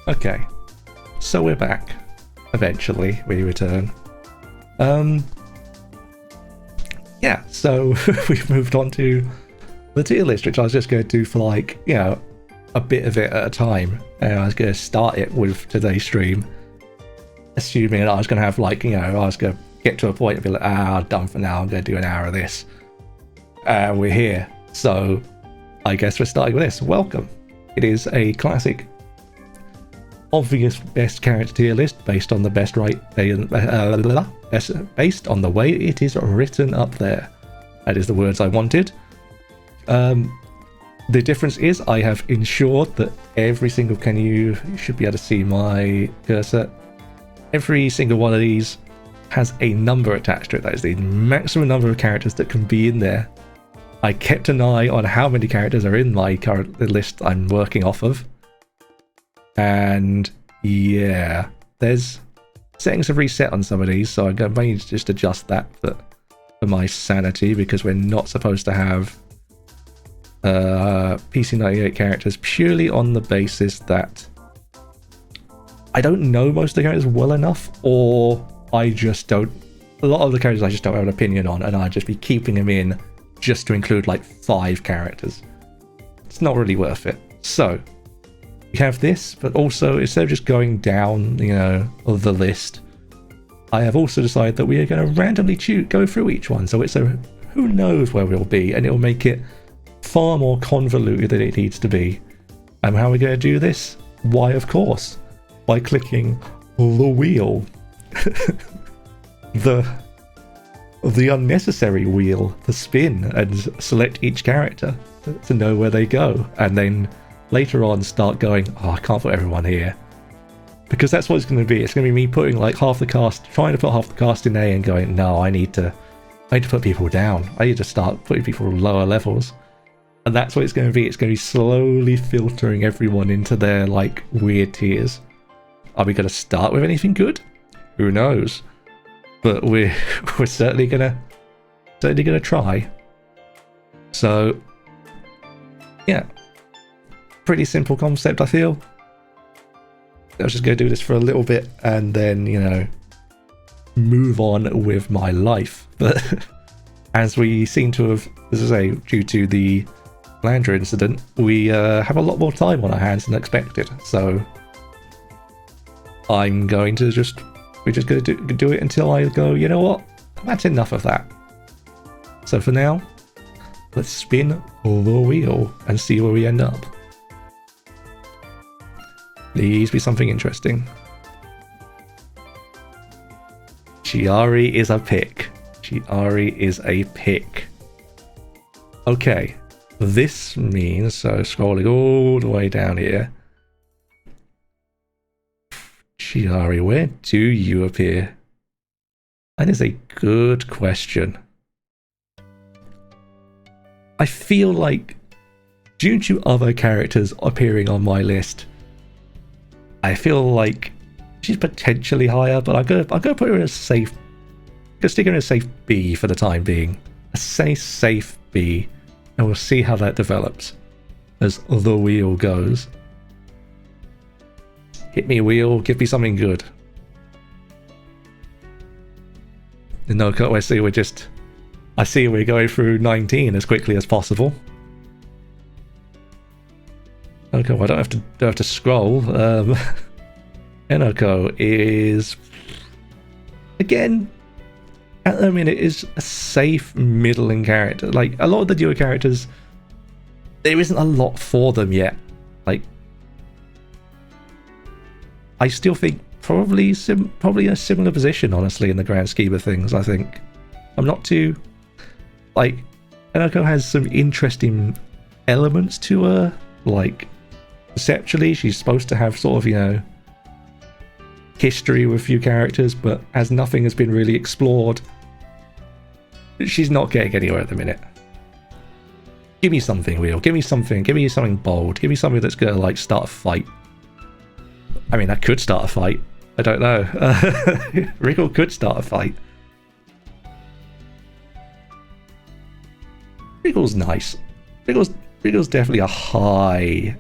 Okay, so we're back. Eventually, we return. Yeah, so we've moved on to the tier list, which I was just going to do for like, you know, a bit of it at a time. And I was going to start it with today's stream, assuming that I was going to have like, you know, I was going to get to a point and be like, done for now, I'm going to do an hour of this. And we're here. So I guess we're starting with this. Welcome. It is a classic, obvious best character tier list based on the based on the way it is written up there. That is the words I wanted. The difference is I have ensured that every single, you should be able to see my cursor. Every single one of these has a number attached to it. That is the maximum number of characters that can be in there. I kept an eye on how many characters are in my current list I'm working off of. And yeah, there's settings have reset on some of these, so I'm going to just adjust that for my sanity, because we're not supposed to have PC98 characters purely on the basis that I don't know most of the characters well enough, or I just don't. A lot of the characters I just don't have an opinion on, and I'd just be keeping them in just to include like 5 characters. It's not really worth it. So we have this, but also instead of just going down, you know, the list, I have also decided that we are going to randomly go through each one. So it's a who knows where we'll be, and it'll make it far more convoluted than it needs to be. And how are we going to do this? Why, of course, by clicking the wheel. the unnecessary wheel, the spin, and select each character to know where they go, and then later on start going, I can't put everyone here, because that's what it's going to be. It's going to be me putting like half the cast, trying to put half the cast in A, and going, no, I need to put people down. I need to start putting people lower levels, and that's what it's going to be. It's going to be slowly filtering everyone into their like weird tiers. Are we going to start with anything good? Who knows? But we're certainly gonna try. So yeah, pretty simple concept, I feel. I was just gonna do this for a little bit and then, you know, move on with my life. But as we seem to have, as I say, due to the Lander incident, we have a lot more time on our hands than expected. So I'm going to we're just going to do it until I go, you know what, that's enough of that. So for now, let's spin the wheel and see where we end up. Please be something interesting. Chiari is a pick. Chiari is a pick. Okay, this means, so scrolling all the way down here, Chiari, where do you appear? That is a good question. I feel like, due to other characters appearing on my list, I feel like she's potentially higher, but I'm gonna put her in a safe. I'm gonna stick her in a safe B for the time being. A safe B, and we'll see how that develops as the wheel goes. Hit me, wheel, give me something good. No, I see we're going through 19 as quickly as possible. Okay, well, I don't have to scroll. Enoko is, again, I mean, it is a safe middling character. Like a lot of the newer characters, there isn't a lot for them yet. Like, I still think probably in a similar position, honestly, in the grand scheme of things. I think I'm not too, like, Enoko has some interesting elements to her. Like, conceptually, she's supposed to have sort of, you know, history with a few characters, but as nothing has been really explored, she's not getting anywhere at the minute. Give me something, wheel. Give me something bold. Give me something that's gonna like start a fight. I mean, that could start a fight. I don't know. Wriggle could start a fight. Wriggle's nice. Wriggle's definitely a high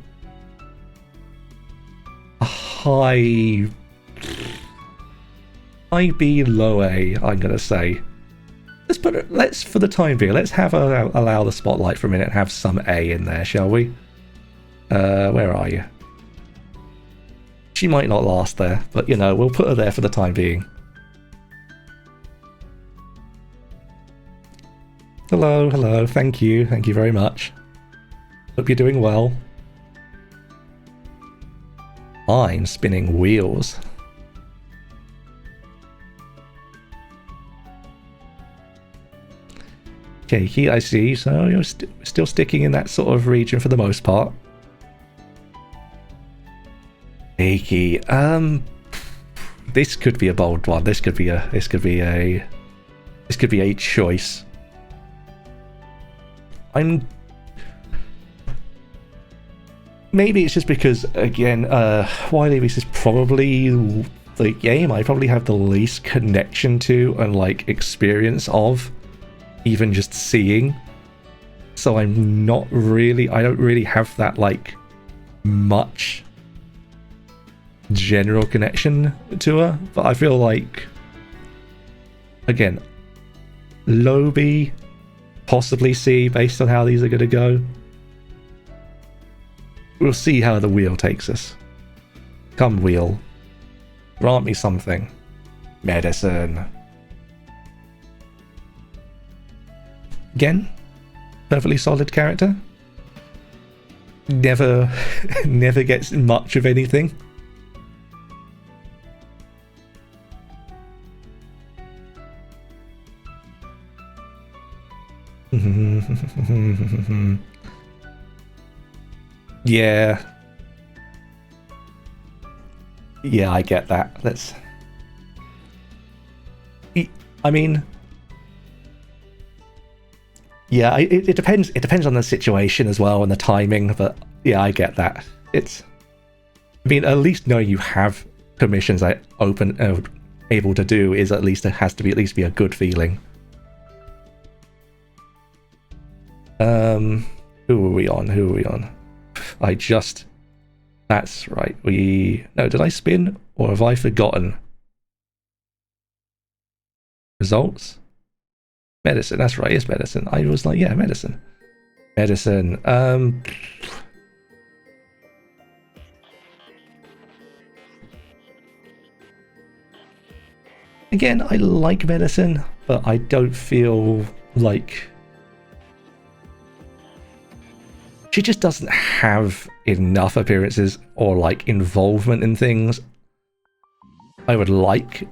high B, low A, I'm gonna say. Let's for the time being, let's have allow the spotlight for a minute and have some A in there, shall we? Where are you? She might not last there, but you know, we'll put her there for the time being. Hello, hello, thank you very much. Hope you're doing well. I'm spinning wheels. Keiki, I see, so you're still sticking in that sort of region for the most part. Keiki, this could be a bold one. This could be a choice. Maybe it's just because, again, Wily Beast is probably the game I probably have the least connection to and like experience of, even just seeing. So I don't really have that like much general connection to her. But I feel like, again, low B, possibly C, based on how these are going to go. We'll see how the wheel takes us. Come, wheel. Grant me something. Medicine. Again, perfectly solid character. Never gets much of anything. Yeah, I get that. I mean, yeah, it depends. It depends on the situation as well and the timing. But yeah, I get that. I mean, at least knowing you have permissions that able to do is at least, it has to be at least be a good feeling. Who are we on? That's right. No, did I spin or have I forgotten? Results? Medicine, that's right, it's medicine. I was like, yeah, medicine. Again, I like medicine, but I don't feel like she just doesn't have enough appearances or like involvement in things I would like.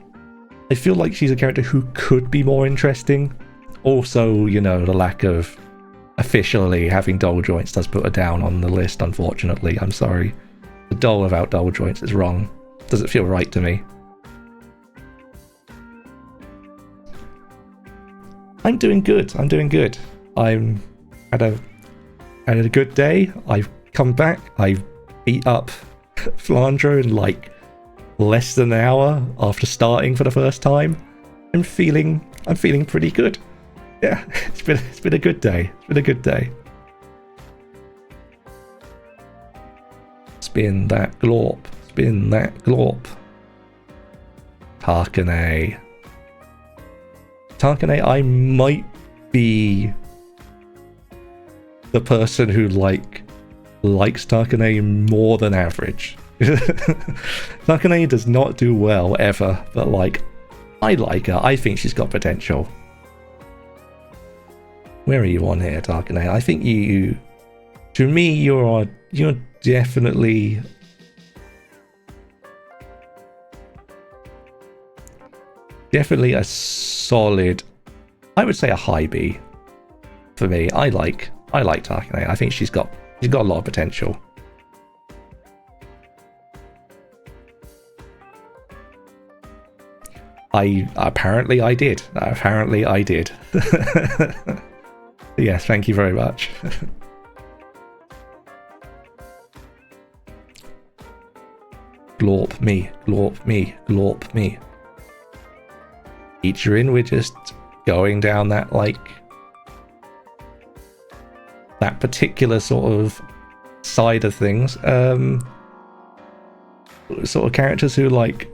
I feel like she's a character who could be more interesting. Also, you know, the lack of officially having doll joints does put her down on the list, unfortunately. I'm sorry. The doll without doll joints is wrong. Doesn't feel right to me. I'm doing good. I'm had a good day. I've come back. I beat up Flandro in like less than an hour after starting for the first time. I'm feeling pretty good. Yeah, it's been a good day. Spin that glorp. Tarkane, I might be the person who likes Tarkane more than average. Tarkane does not do well ever, but like, I like her. I think she's got potential. Where are you on here, Tarkane? I think to me, you're definitely a solid, I would say a high B for me. I like Tarkane. I think she's got a lot of potential. Apparently I did. Yes, thank you very much. Glorp me. Featuring, we're just going down that that particular sort of side of things. sort of characters who like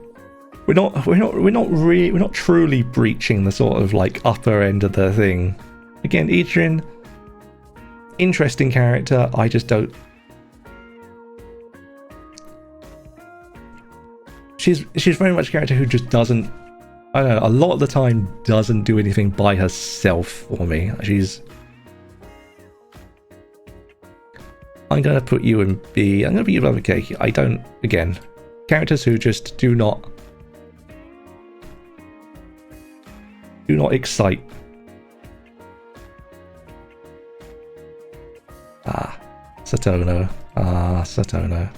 we're not truly breaching the sort of like upper end of the thing. Again, Idrin, interesting character. I just don't. She's very much a character who just doesn't. I don't know. A lot of the time, doesn't do anything by herself for me. I'm gonna put you in B. I'm gonna put you above K. I don't. Again, characters who just do not excite. Satono. Satono.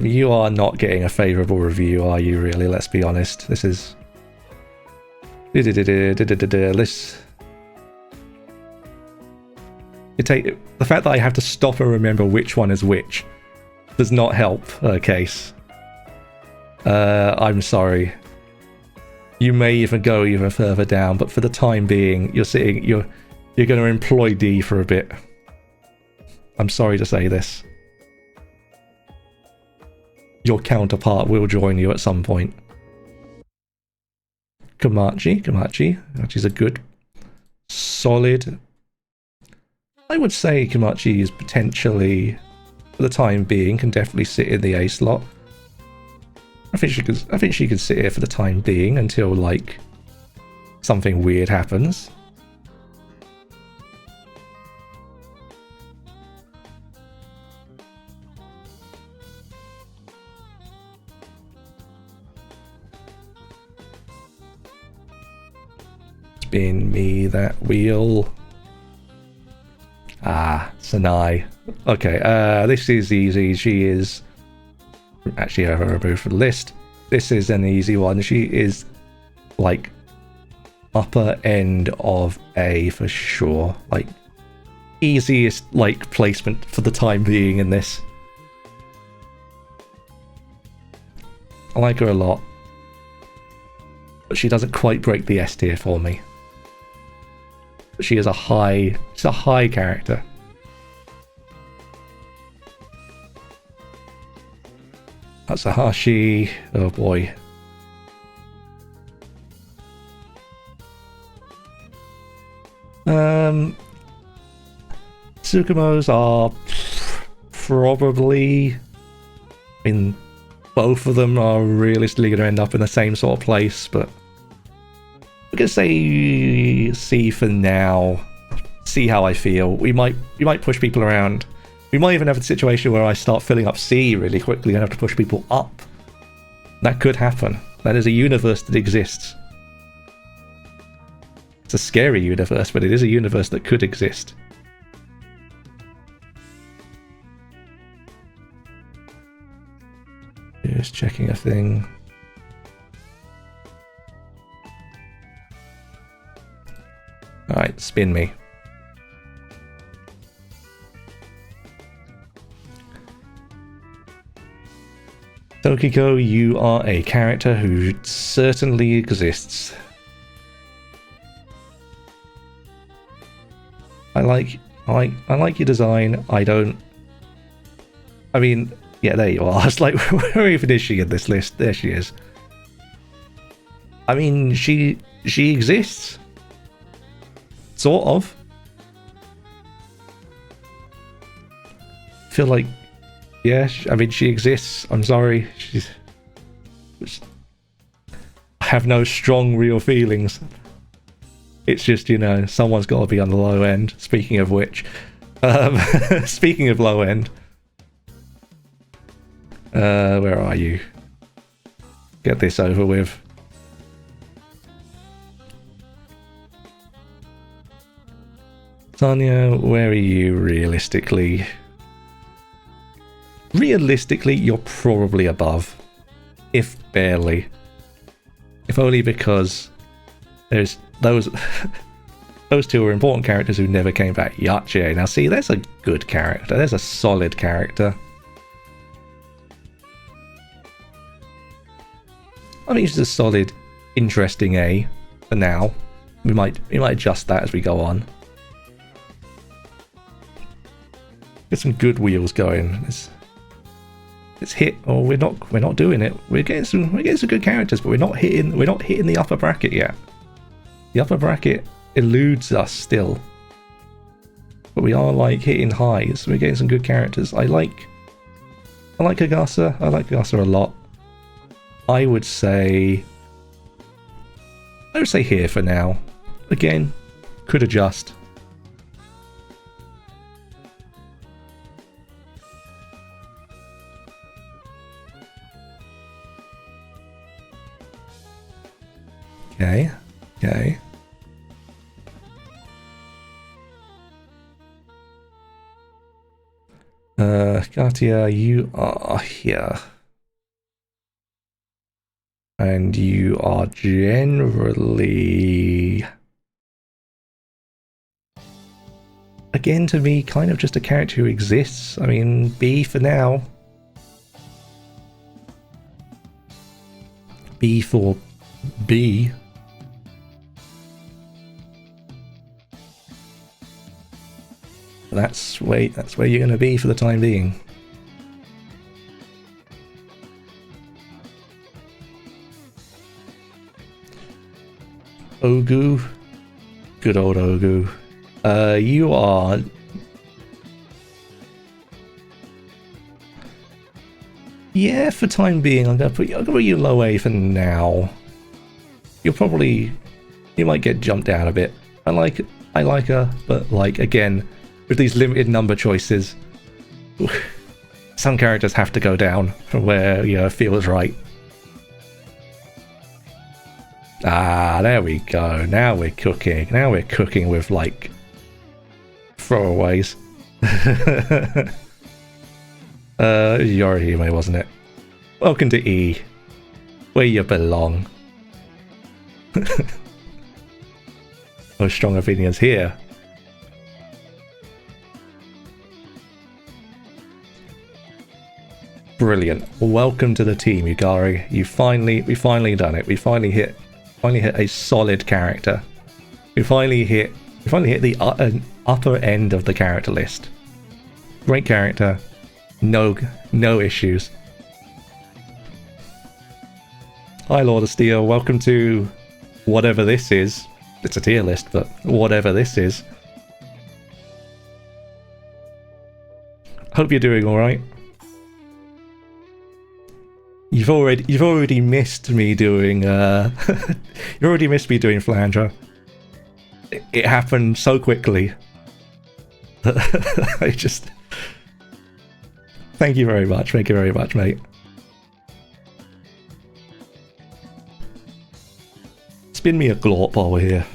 You are not getting a favourable review, are you really? Let's be honest. This is... Let's... The fact that I have to stop and remember which one is which does not help her case. I'm sorry. You may even go even further down, but for the time being, you're going to employ D for a bit. I'm sorry to say this. Your counterpart will join you at some point. Kamachi's a good, solid... I would say Kamachi is potentially, for the time being, can definitely sit in the A slot. I think she could sit here for the time being until, like, something weird happens. Spin me that wheel. Sanai. Okay, this is easy. She is... Actually, I have her removed from the list. This is an easy one. She is, like, upper end of A for sure. Like, easiest, like, placement for the time being in this. I like her a lot. But she doesn't quite break the S tier for me. But she is a high... She's a high character. Atsuhashi. Oh boy. Tsukumo's are probably... I mean, both of them are realistically going to end up in the same sort of place, but... I'm going to say C for now. See how I feel. We might push people around. We might even have a situation where I start filling up C really quickly and have to push people up. That could happen. That is a universe that exists. It's a scary universe, but it is a universe that could exist. Just checking a thing. Alright, spin me. Tokiko, you are a character who certainly exists. I like your design. I mean, yeah, there you are. It's like, where even is she in this list? There she is. I mean, she exists. Sort of. I feel like, yeah, I mean, she exists. I'm sorry. I have no strong, real feelings. It's just, you know, someone's got to be on the low end. Speaking of which, speaking of low end, where are you? Get this over with. Tanya, where are you realistically? Realistically, you're probably above. If barely. If only because there's those two are important characters who never came back. Yache. Now see, there's a good character. There's a solid character. I mean, she's a solid, interesting A for now. We might adjust that as we go on. Get some good wheels going. It's hit, or we're not doing it. We're getting some good characters, but we're not hitting the upper bracket yet. The upper bracket eludes us still, but we are like hitting highs. We're getting some good characters. I like Kagasa. I like Kagasa a lot. I would say here for now. Again, could adjust. Okay. Katia, you are here. And you are generally, again, to me, kind of just a character who exists. I mean, B for now. B for B. That's where you're going to be for the time being. Ogu, good old Ogu. You are. Yeah, for time being, I'm gonna put you low A for now. You might get jumped down a bit. I like her, but like again, with these limited number choices, some characters have to go down from where it feels right. Ah, there we go. Now we're cooking. Now we're cooking with like throwaways. Yorihime, wasn't it? Welcome to E, where you belong. No strong opinions here. Brilliant. Welcome to the team, Yugari. We finally done it. We finally hit a solid character. We finally hit the upper end of the character list. Great character. No issues. Hi, Lord of Steel. Welcome to whatever this is. It's a tier list, but whatever this is. Hope you're doing all right. You've already missed me doing you've already missed me doing Flandre. It happened so quickly. I just thank you very much, mate. Spin me a glorp while we're here.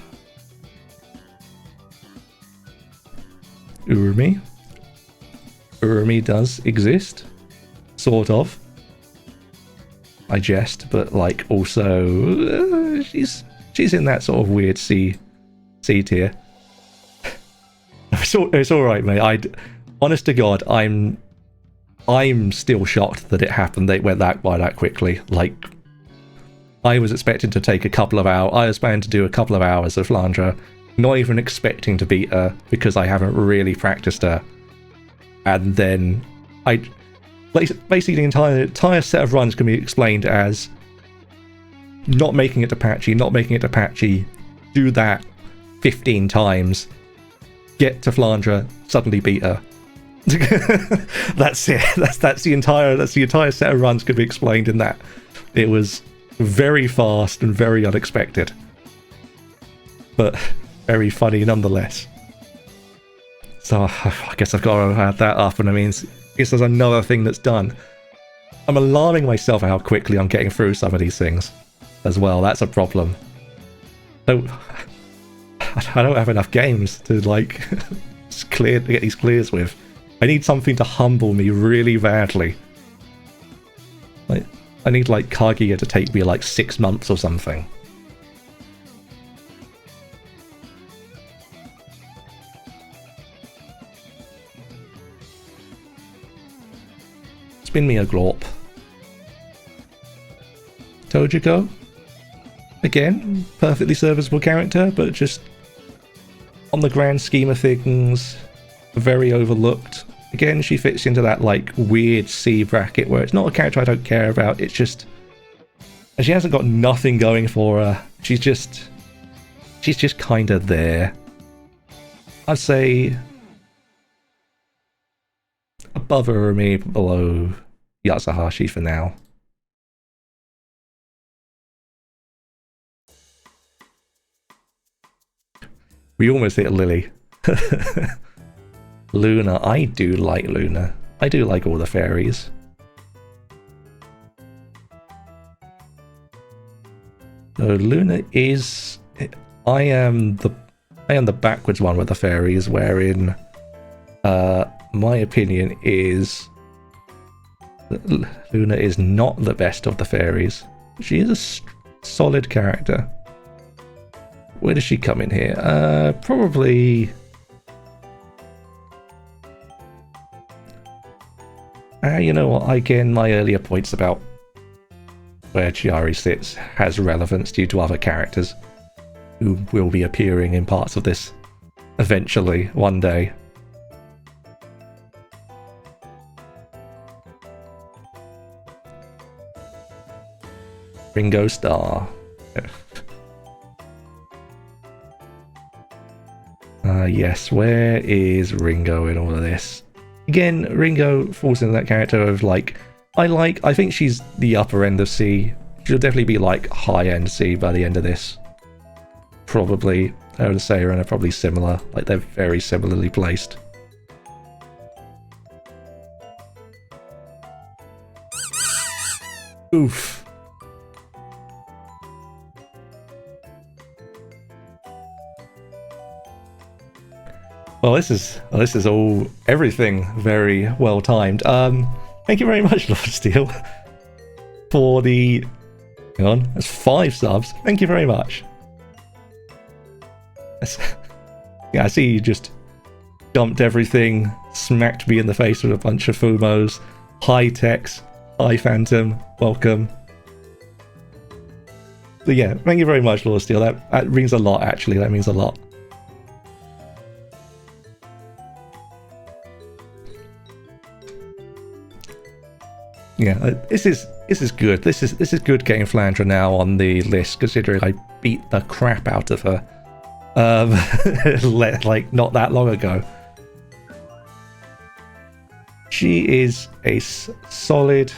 Urumi does exist, sort of. I jest, but like also she's in that sort of weird C tier. It's all right, mate. Honest to God, I'm still shocked that it happened. They went by that quickly. Like, I was expecting to take a couple of hours. I was planning to do a couple of hours of Flandre, not even expecting to beat her because I haven't really practiced her. And then basically the entire set of runs can be explained as not making it to patchy, do that 15 times, get to Flandre, suddenly beat her. That's it. That's the entire set of runs could be explained in that. It was very fast and very unexpected, but very funny nonetheless. So I guess I've got to add that up, and I mean, I guess there's another thing that's done. I'm alarming myself at how quickly I'm getting through some of these things as well. That's a problem. So I don't have enough games to like to get these clears with. I need something to humble me really badly. Like, I need like Kaguya to take me like 6 months or something. Spin me a glorp. Tojiko? Again, perfectly serviceable character, but just on the grand scheme of things, very overlooked Again, she fits into that like weird C bracket where it's not a character I don't care about. It's just, and she hasn't got nothing going for her. She's just kind of there. I'd say above her or me, below Yatsuhashi for now. We almost hit Lily. Luna, I do like Luna. I do like all the fairies. So Luna is... I am the backwards one with the fairies, wherein my opinion is that Luna is not the best of the fairies. She is a solid character. Where does she come in here? Probably... you know what, again, my earlier points about where Chiari sits has relevance due to other characters who will be appearing in parts of this eventually, one day. Ringo Starr. Yes, where is Ringo in all of this? Again, Ringo falls into that character of like, I think she's the upper end of C. She'll definitely be like high end C by the end of this. Probably, I would say her and are probably similar, like they're very similarly placed. Oof. Well, this is all everything very well timed. Thank you very much, Lord Steel, for the... Hang on, that's 5 subs. Thank you very much. Yeah, I see you just dumped everything, smacked me in the face with a bunch of Fumos. Hi Tex, hi Phantom, welcome. But yeah, thank you very much, Lord Steel. That means a lot, actually. That means a lot. Yeah, this is good. This is good getting Flandra now on the list, considering I beat the crap out of her, like not that long ago. She is a solid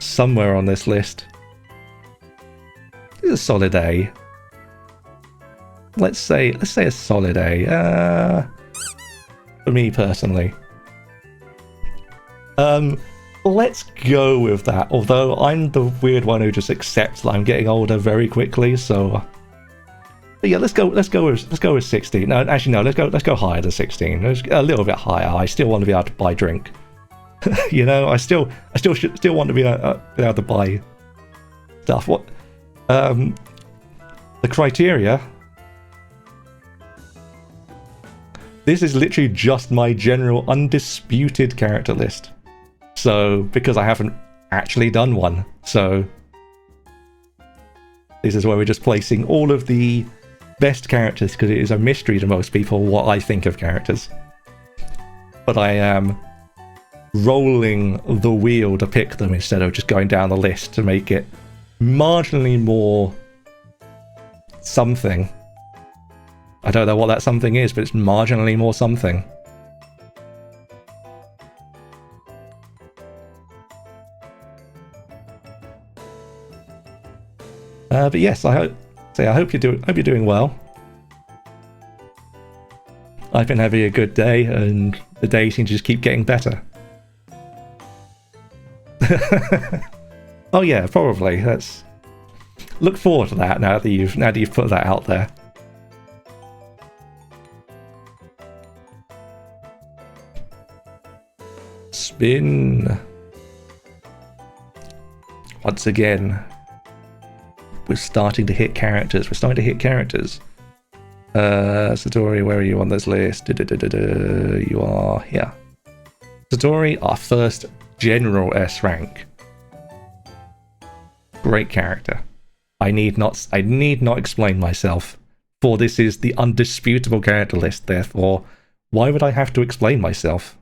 somewhere on this list. It's a solid A. Let's say a solid A. For me personally. Let's go with that. Although I'm the weird one who just accepts that I'm getting older very quickly, so but yeah, let's go with 16. No, actually no, let's go higher than 16. A little bit higher. I still want to be able to buy drink. You know, I still want to be able to buy stuff. What the criteria? This is literally just my general undisputed character list. So, because I haven't actually done one, so this is where we're just placing all of the best characters, because it is a mystery to most people what I think of characters. But I am rolling the wheel to pick them instead of just going down the list to make it marginally more something. I don't know what that something is, but it's marginally more something. But yes, I hope you're doing well. I've been having a good day, and the day seems to just keep getting better. Oh yeah, probably. Look forward to that now that you've put that out there. Spin. Once again. We're starting to hit characters. Satori, where are you on this list? You are here. Satori, our first general S rank. Great character. I need not explain myself, for this is the undisputable character list. Therefore, Why would I have to explain myself?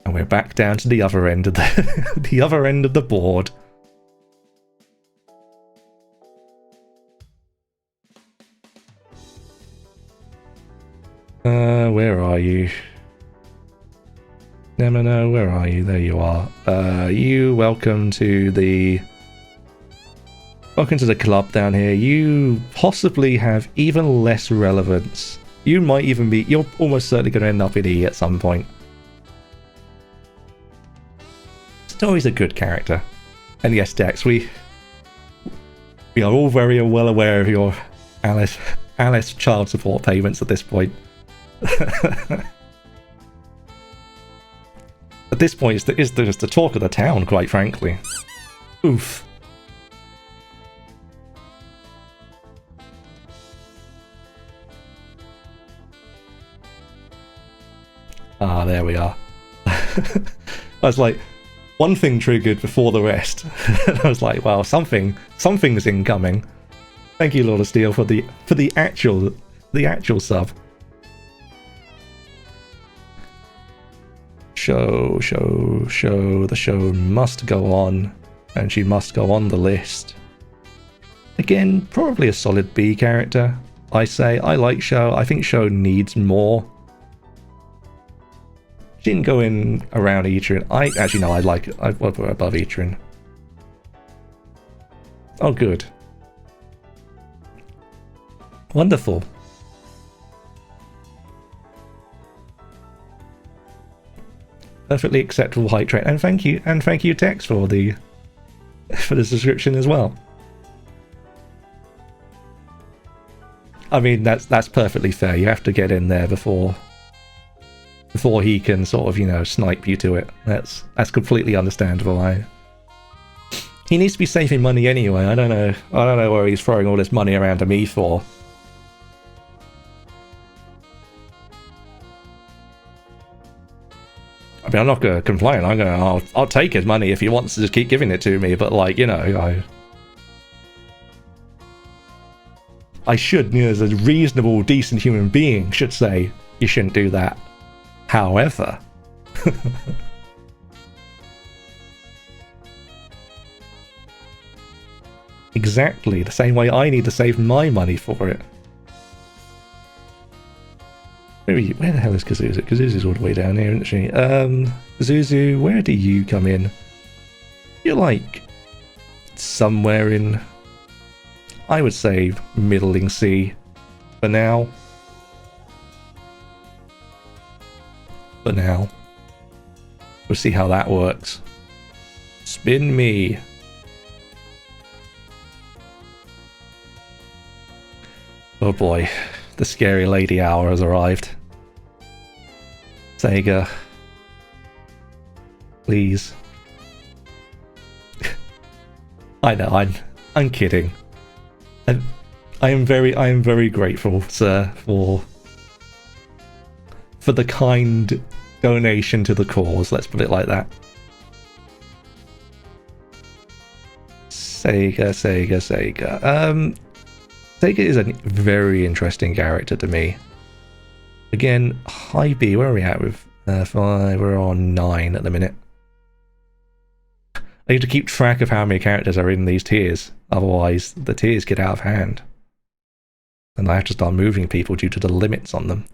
And we're back down to the other end of the the other end of the board. Where are you? Nemino, where are you? There you are. Welcome to the club down here. You possibly have even less relevance. You might even be, you're almost certainly going to end up in E at some point. Story's a good character. And yes, Dex, we are all very well aware of your Alice child support payments at this point. At this point, it's just the talk of the town, quite frankly. Oof. Ah, there we are. I was like, one thing triggered before the rest. I was like, well, something's incoming. Thank you, Lord of Steel, for the actual sub. The show must go on, and she must go on the list. Again, probably a solid B character. I like Show. I think Show needs more. She didn't go in around Eatrin. I'd put her above Eatrin. Oh, good. Wonderful. Perfectly acceptable height trait, and thank you, Tex, for the subscription as well. I mean, that's perfectly fair. You have to get in there before he can sort of, you know, snipe you to it. That's completely understandable. He needs to be saving money anyway. I don't know where he's throwing all this money around to me for. I mean, I'm not going to complain. I'll take his money if he wants to just keep giving it to me. But, like, you know, I should, you know, as a reasonable, decent human being, should say you shouldn't do that. However, exactly the same way I need to save my money for it. Where the hell is Kazuzu? Kazuzu's all the way down here, isn't she? Kazuzu, where do you come in? You're like somewhere in, I would say, middling C for now. We'll see how that works. Spin me. Oh boy, the scary lady hour has arrived. Sega, please. I know, I'm kidding. I am very grateful, sir, for the kind donation to the cause, let's put it like that. Sega. Sega is a very interesting character to me. Again, high B, where are we at with 5? We're on 9 at the minute. I need to keep track of how many characters are in these tiers, otherwise the tiers get out of hand. And I have to start moving people due to the limits on them.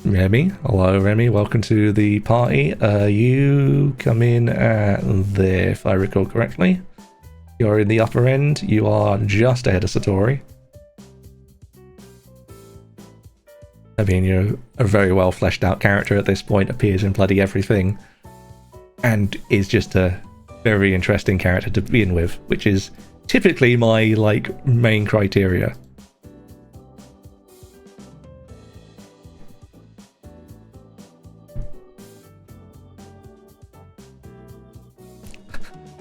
Remy, hello Remy, welcome to the party. You come in there, if I recall correctly. You're in the upper end, you are just ahead of Satori. I mean, you're a very well fleshed out character at this point, appears in bloody everything, and is just a very interesting character to begin with, which is typically my, like, main criteria.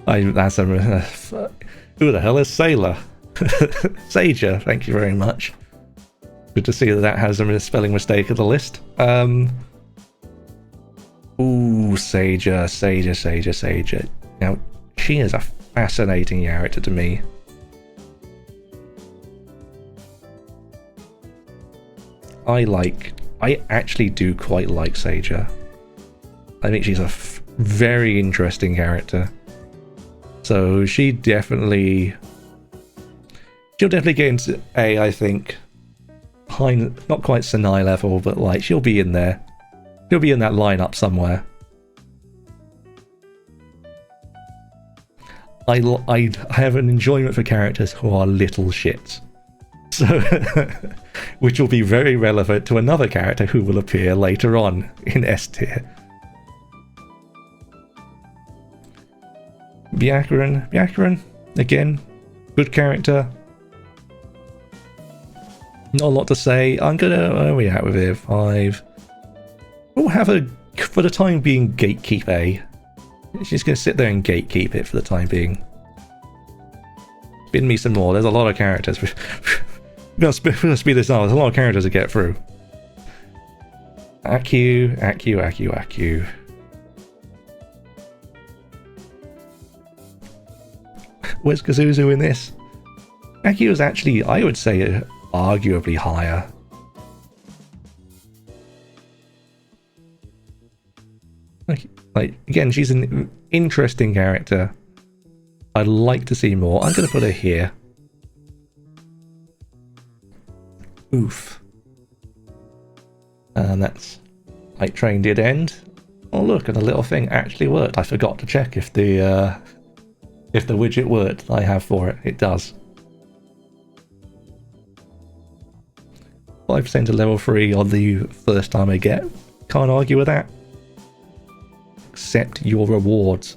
Who the hell is Sailor? Sager, thank you very much. Good to see that that has a spelling mistake of the list. Ooh, Sager. Now, she is a fascinating character to me. I actually do quite like Sager. I think she's a very interesting character. So she'll definitely get into A, I think. Not quite Sinai level, but like she'll be in there. She'll be in that lineup somewhere. I have an enjoyment for characters who are little shits. So, which will be very relevant to another character who will appear later on in S tier. Byakuran, again, good character. Not a lot to say. I'm gonna, where are we at with here? 5. We'll have a, for the time being, gatekeep A. She's gonna sit there and gatekeep it for the time being. Spin me some more. There's a lot of characters. We're gonna speed this up. There's a lot of characters to get through. Aku. Where's Kazuzu in this? Aku is actually, I would say, arguably higher. Like again, she's an interesting character. I'd like to see more. I'm gonna put her here. Oof. And that's Light Train did end. Oh look, and the little thing actually worked. I forgot to check if the widget worked I have for it. It does. 5% to level 3 on the first time I get. Can't argue with that. Accept your rewards.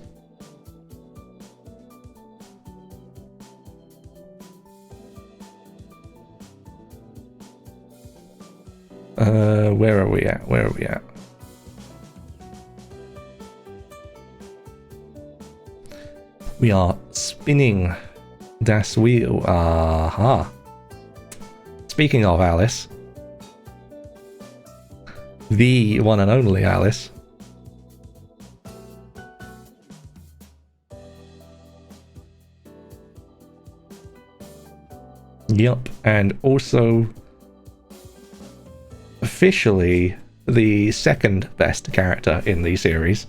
Where are we at? We are spinning das Wheel. Aha. Speaking of Alice, the one and only Alice. Yup, and also officially the second best character in the series.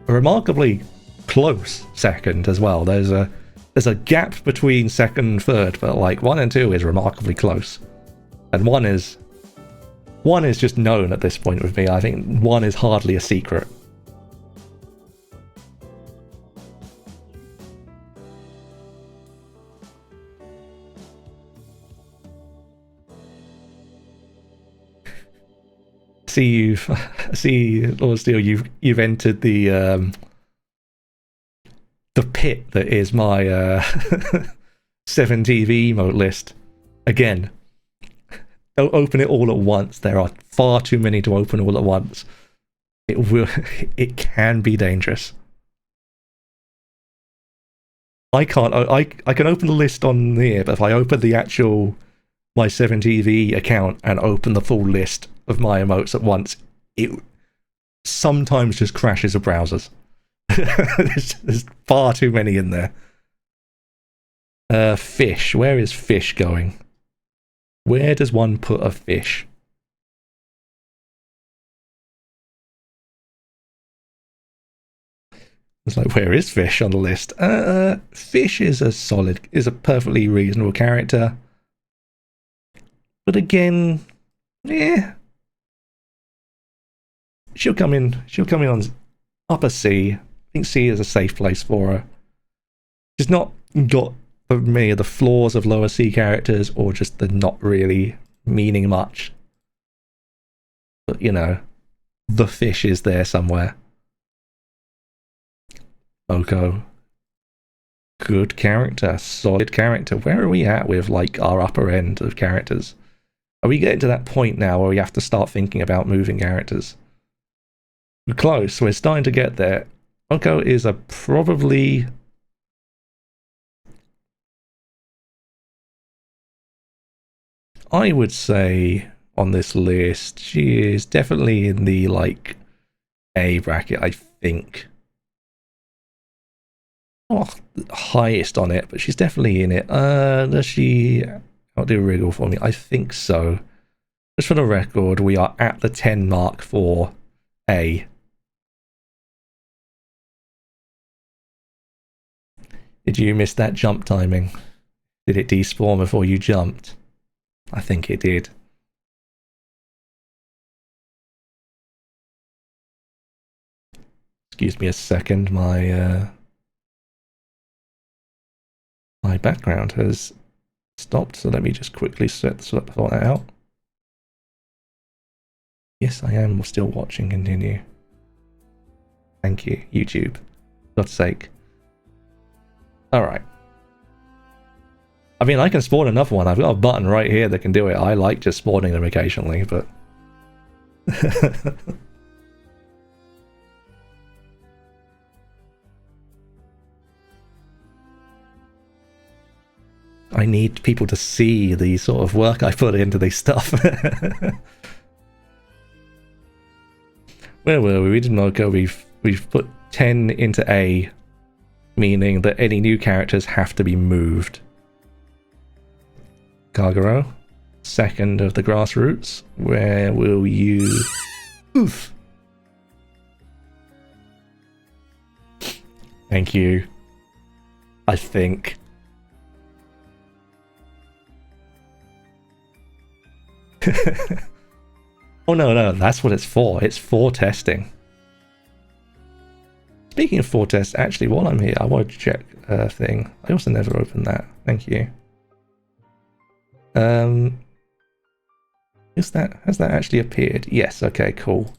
A remarkably close second as well. There's a gap between second and third, but like 1 and 2 is remarkably close. And 1 is just known at this point with me. I think 1 is hardly a secret. Lord Steel, you've entered the pit that is my 7TV emote list. Again, don't open it all at once. There are far too many to open all at once. It can be dangerous. I can open the list on here, but if I open the actual my 7TV account and open the full list of my emotes at once, it sometimes just crashes the browsers. There's far too many in there. Fish. Where is fish going? Where does one put a fish? It's like, where is fish on the list? Fish is a perfectly reasonable character. But again, yeah. She'll come in on upper C. I think C is a safe place for her. She's not got, for me, the flaws of lower C characters, or just the not really meaning much. But, you know, the fish is there somewhere. Oko. Good character. Solid character. Where are we at with, like, our upper end of characters? Are we getting to that point now where we have to start thinking about moving characters? We're close. We're starting to get there. Oko is a probably I would say on this list, she is definitely in the like A bracket, I think. Not highest on it, but she's definitely in it. Does she outdo Wriggle for me? I think so. Just for the record, we are at the 10 mark for A. Did you miss that jump timing? Did it despawn before you jumped? I think it did. Excuse me a second, my background has stopped, so let me just quickly sort that out. Yes, I am still watching. Continue. Thank you, YouTube. For God's sake. Alright. I mean, I can spawn another one. I've got a button right here that can do it. I like just spawning them occasionally, but... I need people to see the sort of work I put into this stuff. Where were we? We did not go. We've put 10 into A, meaning that any new characters have to be moved. Kagero, second of the grassroots. Where will you... Oof. Thank you. I think. Oh no, that's what it's for. It's for testing. Speaking of for tests, actually, while I'm here, I want to check a thing. I also never opened that. Thank you. Has that actually appeared? Yes. Okay. Cool.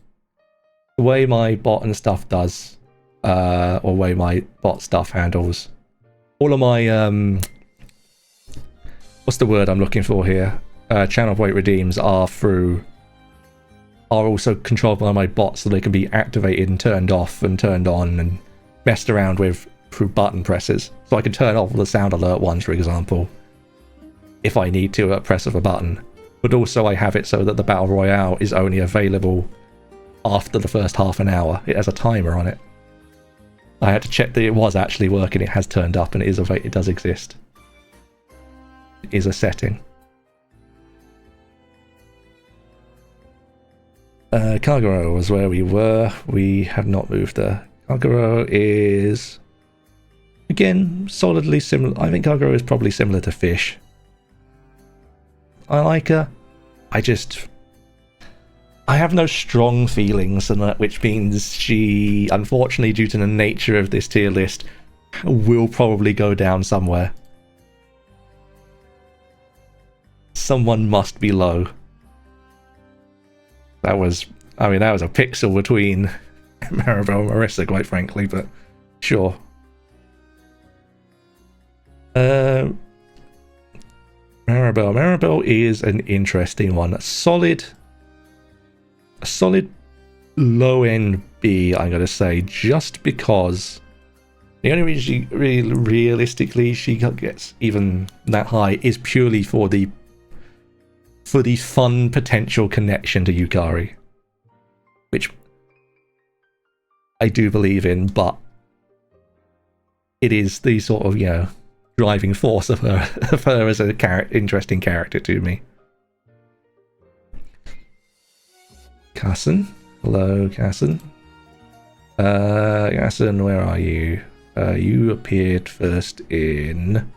The way my bot and stuff does, or way my bot stuff handles, all of my what's the word I'm looking for here? Channel point redeems are also controlled by my bot, so they can be activated and turned off and turned on and messed around with through button presses. So I can turn off the sound alert ones, for example, if I need to at press of a button. But also I have it so that the Battle Royale is only available after the first half an hour. It has a timer on it. I had to check that it was actually working. It has turned up and it does exist. It is a setting. Kagero was where we were. We have not moved there. Kagero is, again, solidly similar. I think Kagero is probably similar to Fish. I like her. I have no strong feelings on that, which means she, unfortunately, due to the nature of this tier list, will probably go down somewhere. Someone must be low. That was a pixel between Maribel and Marissa, quite frankly, but sure. Maribel is an interesting one. A solid low end B, I'm gonna say, just because the only reason realistically she gets even that high is purely for the fun potential connection to Yukari, which I do believe in, but it is the sort of, driving force of her as a interesting character to me. Casson, hello, Casson. Casson, where are you? You appeared first in,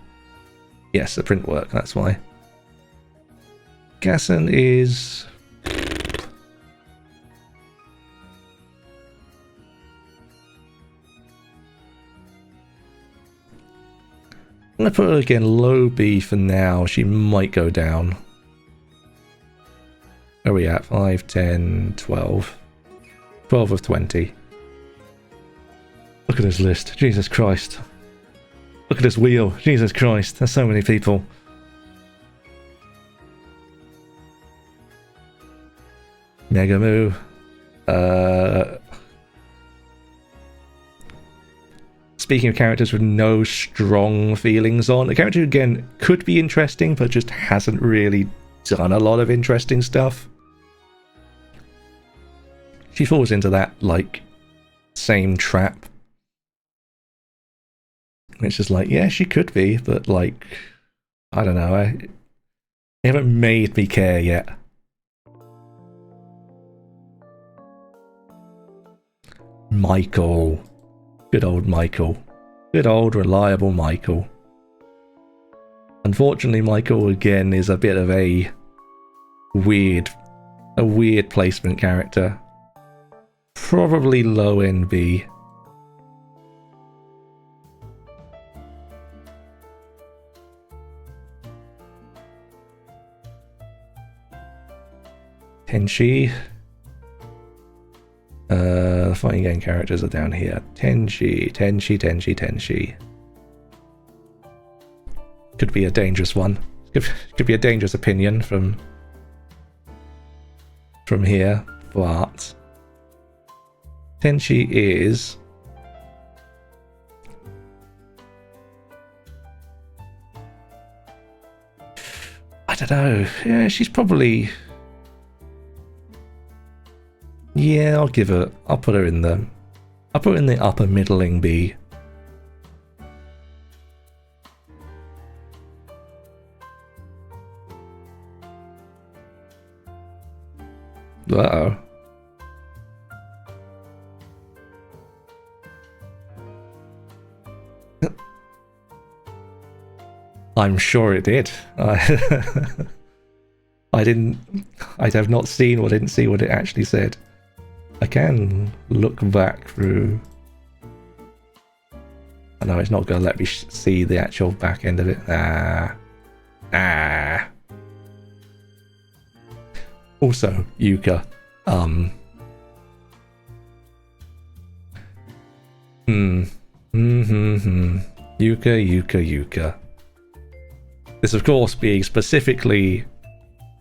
yes, the print work. That's why. Casson is... I'm going to put her again low B for now. She might go down. Where are we at? 5, 10, 12. 12 of 20. Look at this list. Jesus Christ. Look at this wheel. Jesus Christ. There's so many people. Megamoo. Speaking of characters with no strong feelings on, a character who, again, could be interesting, but just hasn't really done a lot of interesting stuff. She falls into that, like, same trap. It's just like, yeah, she could be, but, like, I don't know. They haven't made me care yet. Michael. Good old Michael. Good old reliable Michael. Unfortunately, Michael again is a bit of a weird placement character. Probably low NB. Tenchi. The fighting game characters are down here. Tenchi. Could be a dangerous one. Could be a dangerous opinion from here, but Tenchi is I don't know. Yeah, she's probably. Yeah, I'll put her in the upper middling B. Uh-oh. I'm sure it did. I have not seen or didn't see what it actually said. I can look back through. I know it's not going to let me see the actual back end of it. Also, Yuka. Yuka. This, of course, being specifically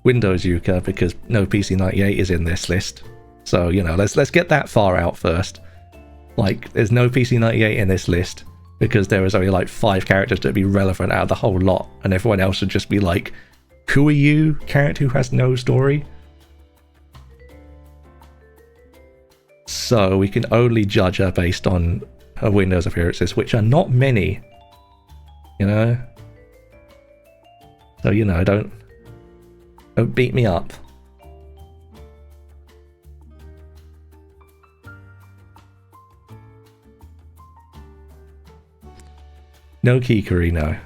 Windows Yuka because no PC98 is in this list. So, you know, let's get that far out first. Like, there's no PC98 in this list because there is only like 5 characters that would be relevant out of the whole lot, and everyone else would just be like, who are you? Character who has no story? So we can only judge her based on her Windows appearances, which are not many. You know? So, you know, don't beat me up. No Kikuri, no.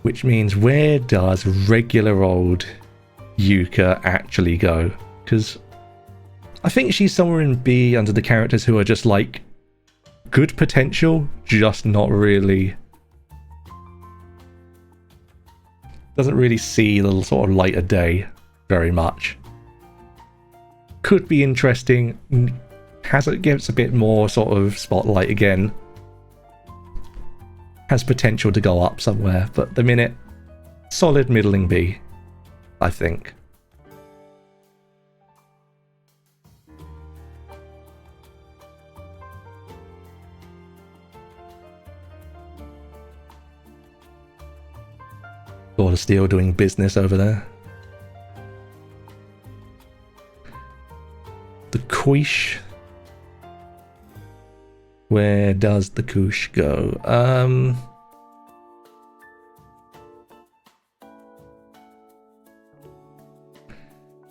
Which means, where does regular old Yuka actually go? Because I think she's somewhere in B under the characters who are just like good potential, just not really. Doesn't really see the sort of light of day very much. Could be interesting. Gets a bit more sort of spotlight again. Has potential to go up somewhere, but the minute, solid middling B, I think. Sword of Steel doing business over there. The Quiche. Where does the Kush go?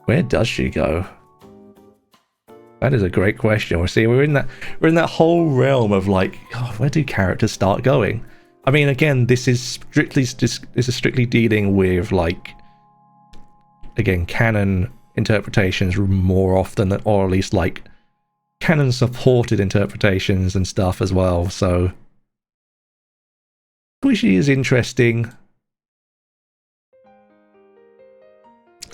Where does she go? That is a great question. We're in that whole realm of like, oh, where do characters start going? I mean, again, this is strictly dealing with like, again, canon interpretations more often, or at least like canon supported interpretations and stuff as well. So Squishy is interesting.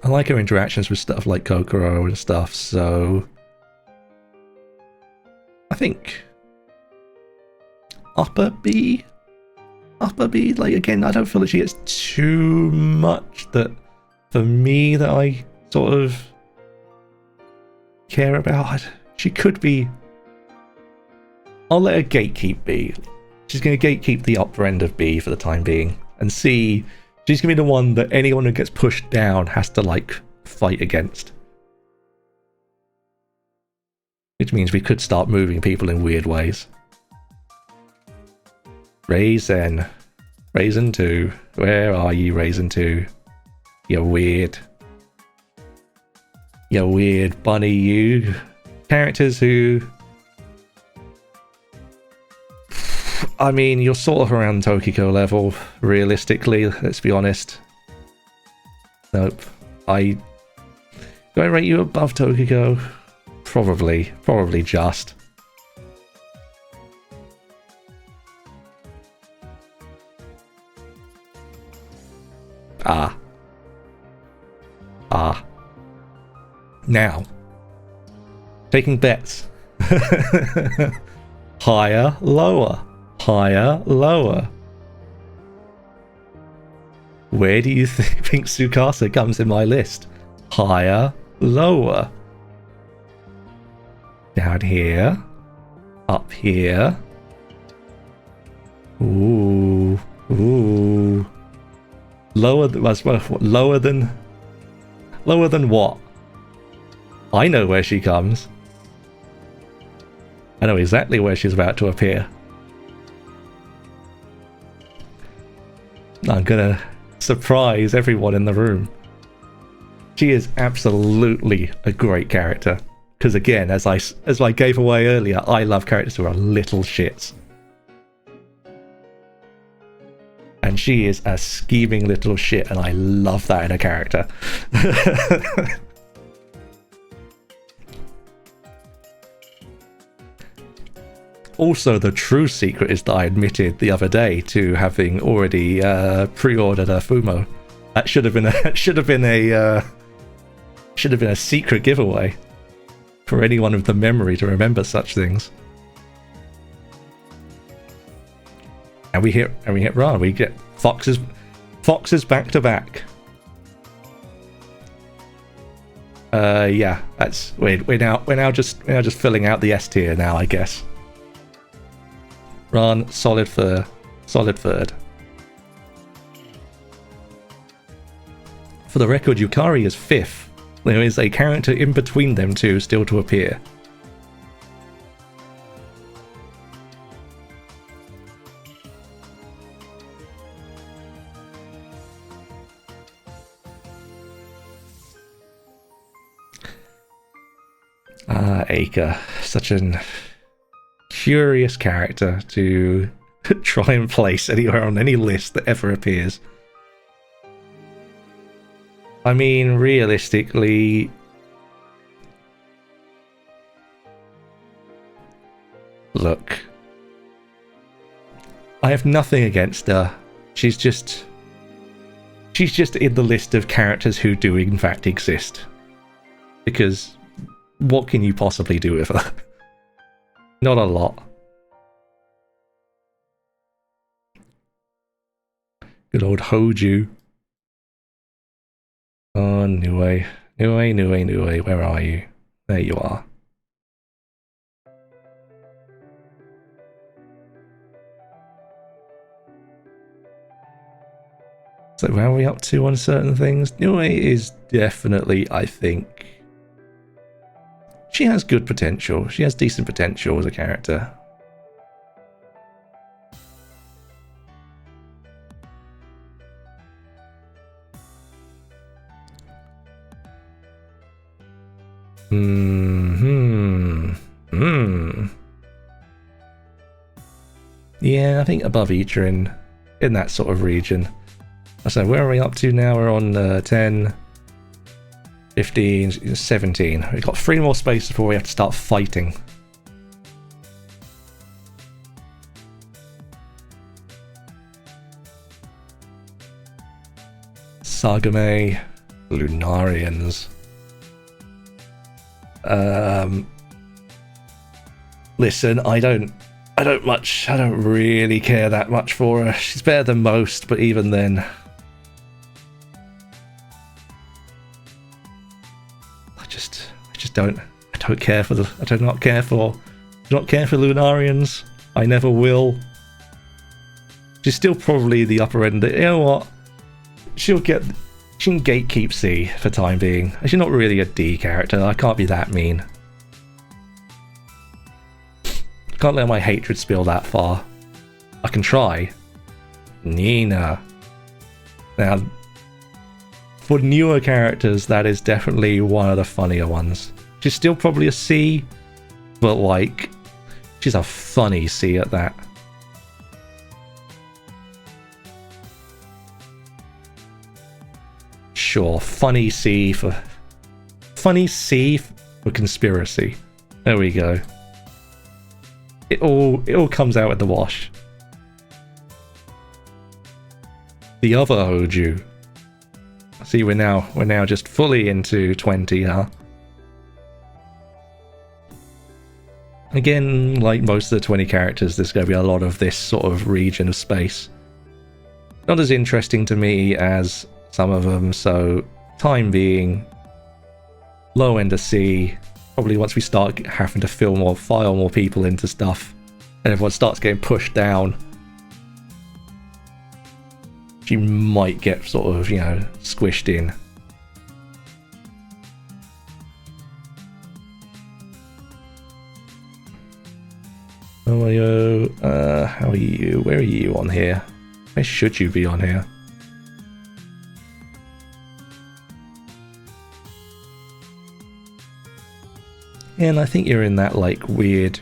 I like her interactions with stuff like Kokoro and stuff, so I think upper B, like, again, I don't feel that she gets too much that for me that I sort of care about. She could be I'll let her gatekeep B. She's going to gatekeep the upper end of B for the time being. And C, she's going to be the one that anyone who gets pushed down has to, like, fight against. Which means we could start moving people in weird ways. Raisin. Raisin 2. Where are you, Raisin 2? You weird bunny, you. Characters who... I mean, you're sort of around Tokiko level, realistically, let's be honest. Nope. Do I rate you above Tokiko? Probably just. Now, taking bets. Higher, lower. Higher, lower. Where do you think Tsukasa comes in my list? Higher, lower. Down here. Up here. Ooh. Lower than what? I know where she comes. I know exactly where she's about to appear. I'm gonna surprise everyone in the room. She is absolutely a great character. Because again, as I gave away earlier, I love characters who are little shits. And she is a scheming little shit, and I love that in a character. Also, the true secret is that I admitted the other day to having already pre-ordered a Fumo. That should have been a secret giveaway for anyone with the memory to remember such things. And we hit run. We get foxes back to back. Yeah, that's we're now just filling out the S tier now, I guess. Run, solid third. For the record, Yukari is 5th. There is a character in between them two still to appear. Aika, such an curious character to try and place anywhere on any list that ever appears. I mean, realistically, look, I have nothing against her. She's just in the list of characters who do in fact exist. Because what can you possibly do with her? Not a lot. Good old Hoju. Oh, Nue, where are you? There you are. So where are we up to on certain things? Nue is definitely, I think... She has good potential. She has decent potential as a character. Yeah, I think above each are in that sort of region. So where are we up to now? We're on 10, 15, 17. We've got 3 more spaces before we have to start fighting. Sagame, Lunarians. Listen, I don't really care that much for her. She's better than most, but even then, I do not care for Do not care for Lunarians. I never will. She's still probably the upper end. You know what? She can gatekeep C for time being. She's not really a D character. I can't be that mean. Can't let my hatred spill that far. I can try. Nina. Now, for newer characters, that is definitely one of the funnier ones. She's still probably a C, but like, she's a funny C at that. Sure, funny C for conspiracy. There we go. It all comes out at the wash. The other Hoju. See, we're now just fully into 20, huh? Again, like most of the 20 characters, there's going to be a lot of this sort of region of space. Not as interesting to me as some of them, so time being, low end of C. Probably once we start having to file more people into stuff, and everyone starts getting pushed down, she might get sort of, you know, squished in. Oh, how are you? Where are you on here? Where should you be on here? And I think you're in that like weird,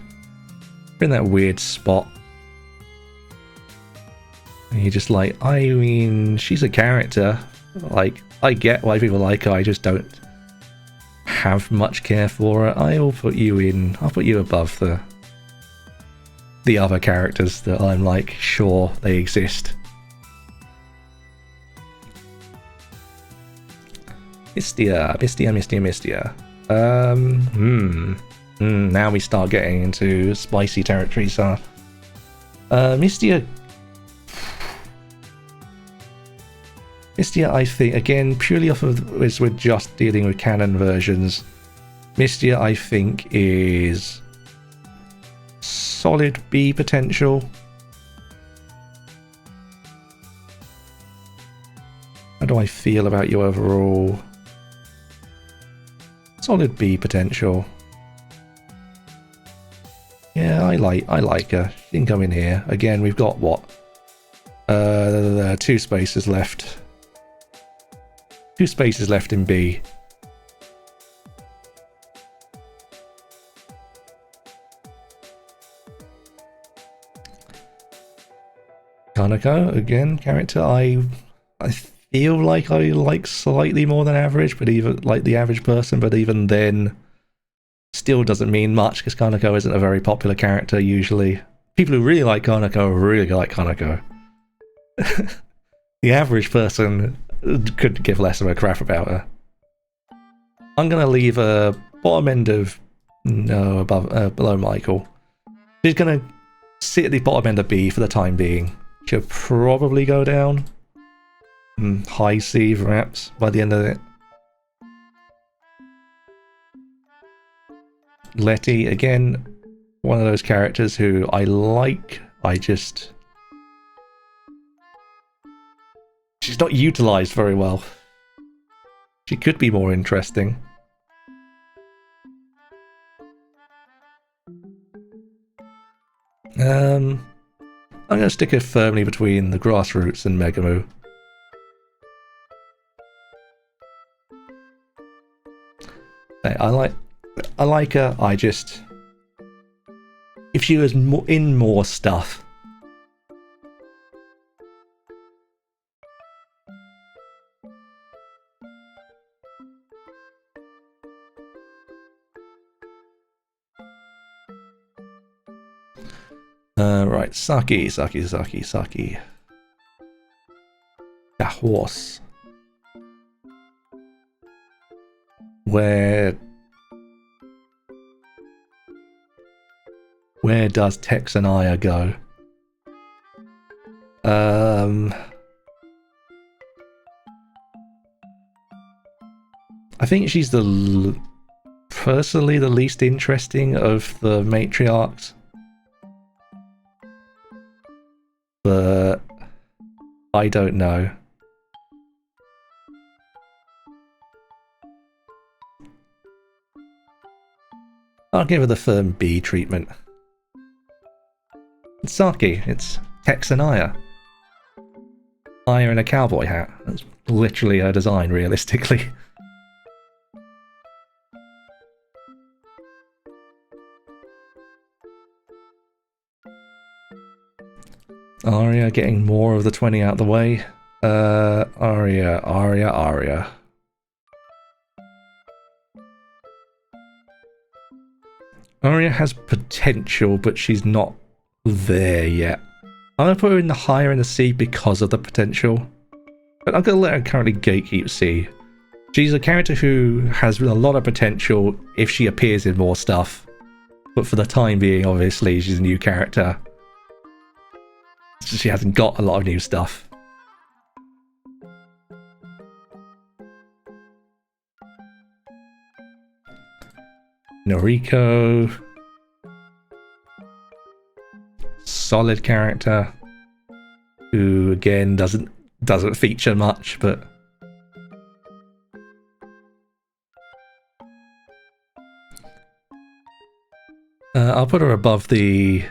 spot. And you're just like, I mean, she's a character. Like, I get why people like her. I just don't have much care for her. I'll put you above the other characters that I'm like, sure, they exist. Mistia. Now we start getting into spicy territories, huh? Mistia, I think, again, purely off of this, we're just dealing with canon versions. Mistia, I think, is solid B potential. How do I feel about you overall? Solid B potential. Yeah, I like her. She can come in here. Again, we've got what? 2 spaces left. 2 spaces left in B. Kanako, again, character I feel like I like slightly more than average, but even like the average person, but even then still doesn't mean much because Kanako isn't a very popular character usually. People who really like Kanako really like Kanako. The average person could give less of a crap about her. I'm gonna leave a bottom end of below Michael. She's gonna sit at the bottom end of B for the time being. She'll probably go down. High C perhaps by the end of it. Letty, again, one of those characters who I like. She's not utilized very well. She could be more interesting. I'm gonna stick her firmly between the Grassroots and Megamoo. I like her. If she was in more stuff. Right, Saki. A horse. Where does Texanaya go? I think she's the personally the least interesting of the matriarchs. But I don't know. I'll give her the firm B treatment. It's Saki, it's Tex and Aya. Aya in a cowboy hat. That's literally her design, realistically. Aria getting more of the 20 out of the way. Aria. Aria has potential, but she's not there yet. I'm gonna put her in the higher in the C because of the potential. But I'm gonna let her currently gatekeep C. She's a character who has a lot of potential if she appears in more stuff. But for the time being, obviously, she's a new character. So she hasn't got a lot of new stuff. Noriko. Solid character. Who again doesn't feature much, but I'll put her above the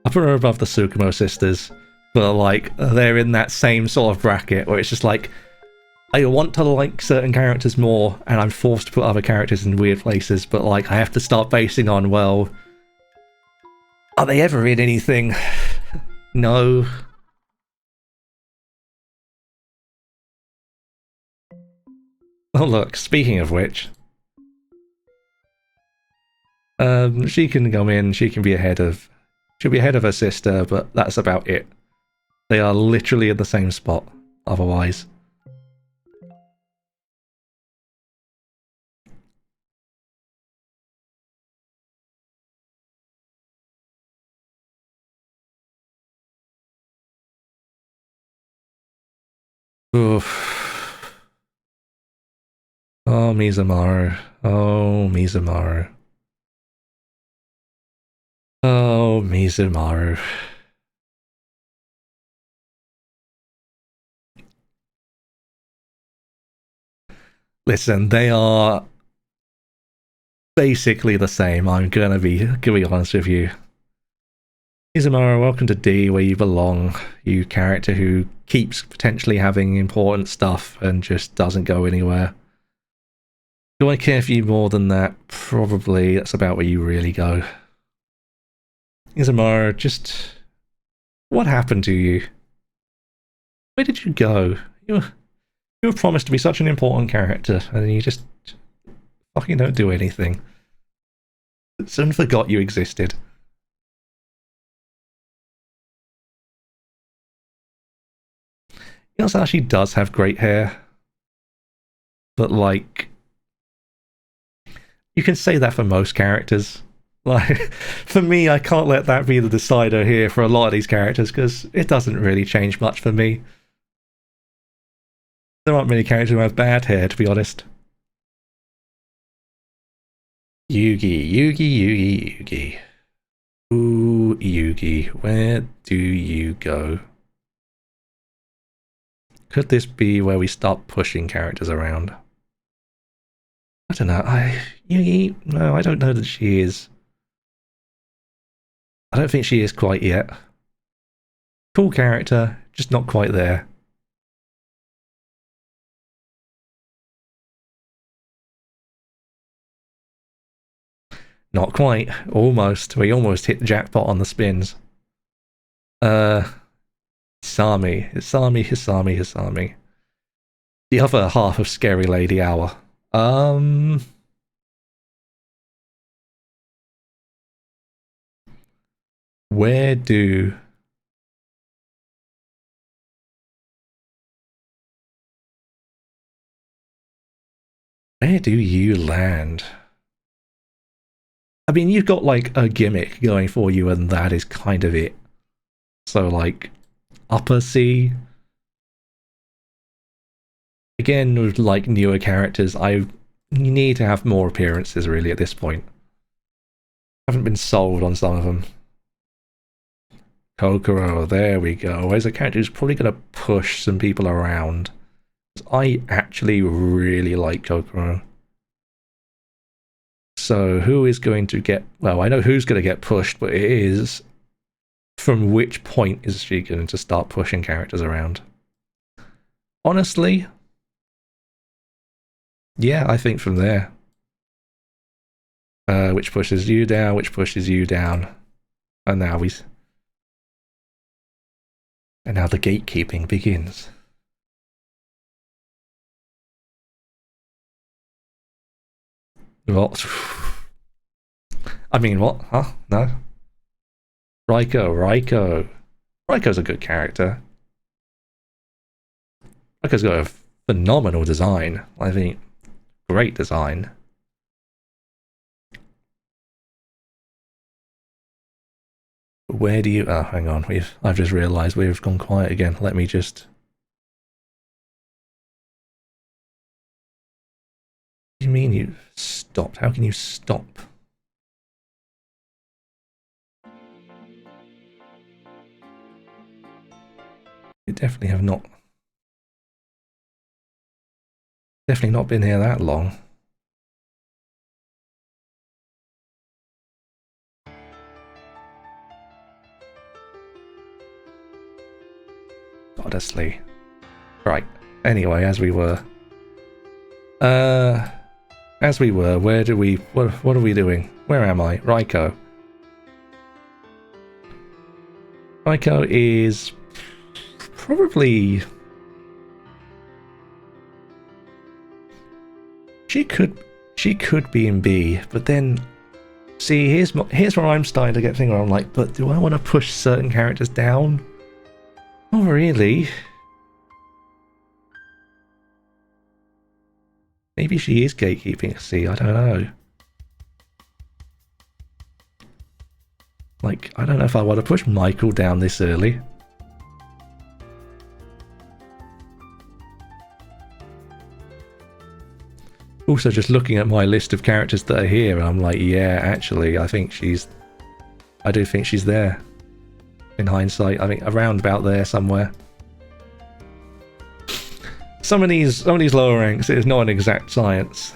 Tsukumo sisters, but like they're in that same sort of bracket where it's just like I want to like certain characters more and I'm forced to put other characters in weird places, but like I have to start basing on, well, are they ever in anything? No. Oh look, speaking of which, she can go in, she'll be ahead of her sister, but that's about it. They are literally at the same spot, otherwise. Oof. Oh, Mizumaru. Oh, Mizumaru. Oh, Mizumaru. Listen, they are basically the same. I'm gonna be honest with you. Mizumaru, welcome to D, where you belong. You character who keeps potentially having important stuff and just doesn't go anywhere. Do I care for you more than that? Probably. That's about where you really go. Mizumaru, just what happened to you? Where did you go? You were promised to be such an important character, and you just fucking don't do anything. Soon forgot you existed. Yasuo actually does have great hair, but like, you can say that for most characters. Like, for me, I can't let that be the decider here for a lot of these characters, because it doesn't really change much for me. There aren't many characters who have bad hair, to be honest. Yugi. Ooh, Yugi, where do you go? Could this be where we start pushing characters around? I don't know. Yugi, no, I don't know that she is. I don't think she is quite yet. Cool character, just not quite there. Not quite. Almost. We almost hit the jackpot on the spins. Hisami. The other half of Scary Lady Hour. Where do you land? I mean, you've got like a gimmick going for you, and that is kind of it. So like upper C. Again, with like newer characters, I You need to have more appearances, really, at this point. Haven't been sold on some of them. Kokoro, there we go. There's a character who's probably going to push some people around. I actually really like Kokoro. So who is going to get... Well, I know who's going to get pushed, but it is... From which point is she going to start pushing characters around? Honestly... Yeah, I think from there. Which pushes you down, which pushes you down. And now we... And now the gatekeeping begins. What? I mean, what? Huh? No? Raiko. Raiko's a good character. Raiko's got a phenomenal design. I think. Great design. Where do you... Oh, hang on. I've just realised we've gone quiet again. Let me just... What do you mean you stopped? How can you stop? You definitely have not... Definitely not been here that long. Honestly. Right. Anyway, as we were, where do we... What are we doing? Where am I? Raiko. Raiko is... Probably... She could be in B, but then... See, here's where I'm starting to get things where I'm like, but do I want to push certain characters down? Not really. Maybe she is gatekeeping C, I don't know. Like, I don't know if I want to push Michael down this early. Also, just looking at my list of characters that are here, I'm like, yeah, actually, I do think she's there. In hindsight, I think around about there somewhere. Some of these lower ranks, it is not an exact science.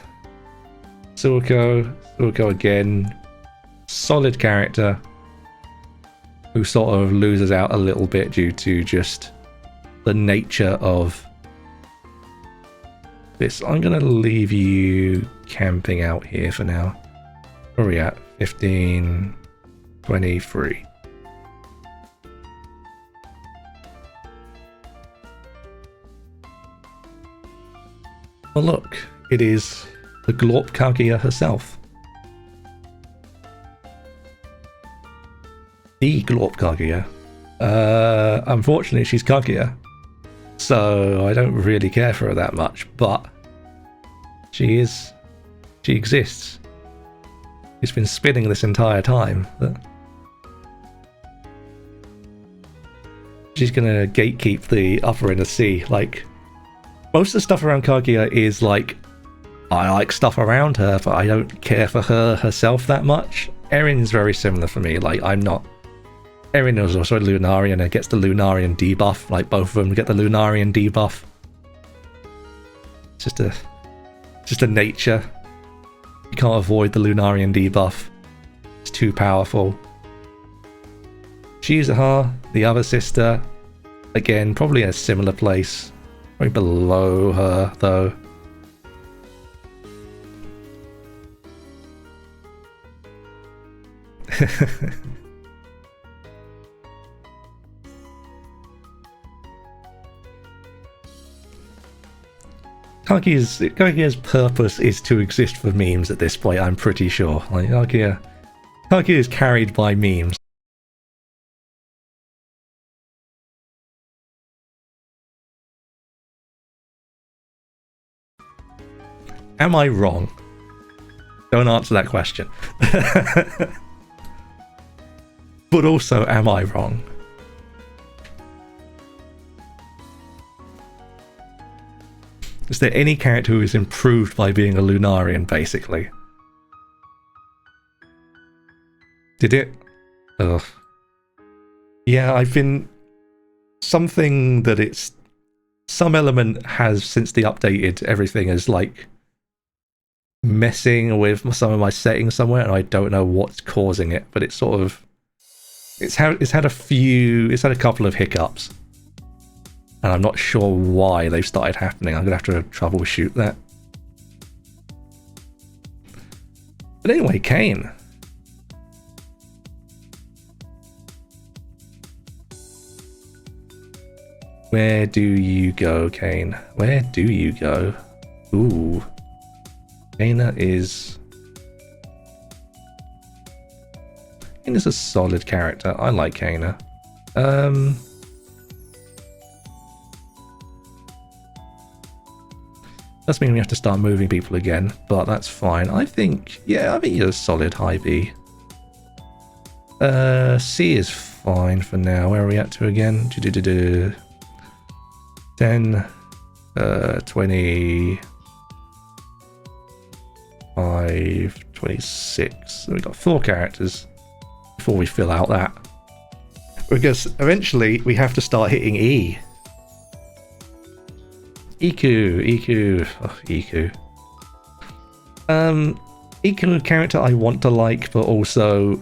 Suiko again, solid character, who sort of loses out a little bit due to just the nature of this. I'm gonna leave you camping out here for now. Where are we at? 15, 23. Well, look, it is the Glorp Kaguya herself. The Glorp Kaguya. Unfortunately, she's Kaguya, so I don't really care for her that much, but she exists. She's been spinning this entire time. She's gonna gatekeep the upper end of C, like... Most of the stuff around Kaguya is like, I like stuff around her, but I don't care for her herself that much. Erin's very similar for me. Like, I'm not... Erin is also a Lunarian and gets the Lunarian debuff. Like, both of them get the Lunarian debuff. It's just a nature. You can't avoid the Lunarian debuff. It's too powerful. Shizuha, the other sister, again, probably in a similar place. Right below her, though. Kaguya's purpose is to exist for memes at this point, I'm pretty sure. Like, Kaguya is carried by memes. Am I wrong? Don't answer that question. But also, am I wrong? is there any character who is improved by being a Lunarian, basically? Did it? Ugh. Yeah, I've been... Something that it's... Some element has, since the updated everything, is like messing with some of my settings somewhere, and I don't know what's causing it, but it's sort of... It's had a couple of hiccups. And I'm not sure why they've started happening. I'm going to have to troubleshoot that. But anyway, Kane. Where do you go, Kane? Where do you go? Ooh. Kana is... Kana's a solid character. I like Kana. Does mean we have to start moving people again, but that's fine. I think he's a solid high B. C is fine for now. Where are we at to again? 10, 25, 26. So we've got 4 characters before we fill out that. Because eventually we have to start hitting E. EQ. Oh, EQ. EQ character I want to like, but also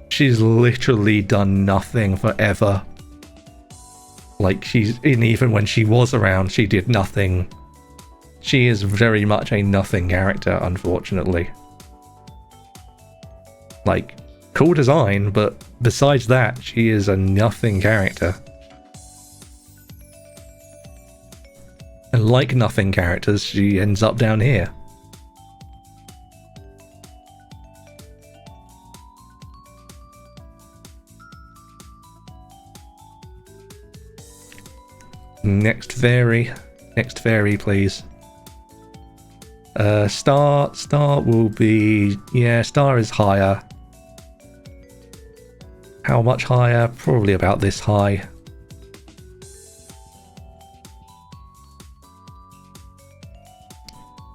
she's literally done nothing forever. Like, even when she was around, she did nothing. She is very much a nothing character, unfortunately. Like, cool design, but besides that, she is a nothing character. And like nothing characters, she ends up down here. Next vary, please. Star will be... Yeah, Star is higher. How much higher? Probably about this high.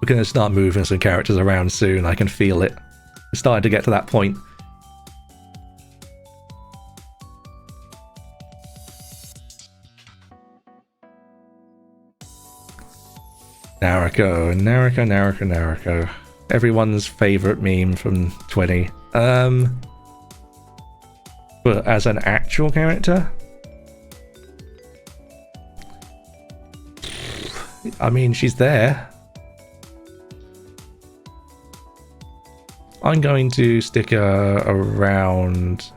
We're going to start moving some characters around soon. I can feel it. It's starting to get to that point. Naruto. Everyone's favourite meme from 20. But as an actual character? I mean, she's there. I'm going to stick her around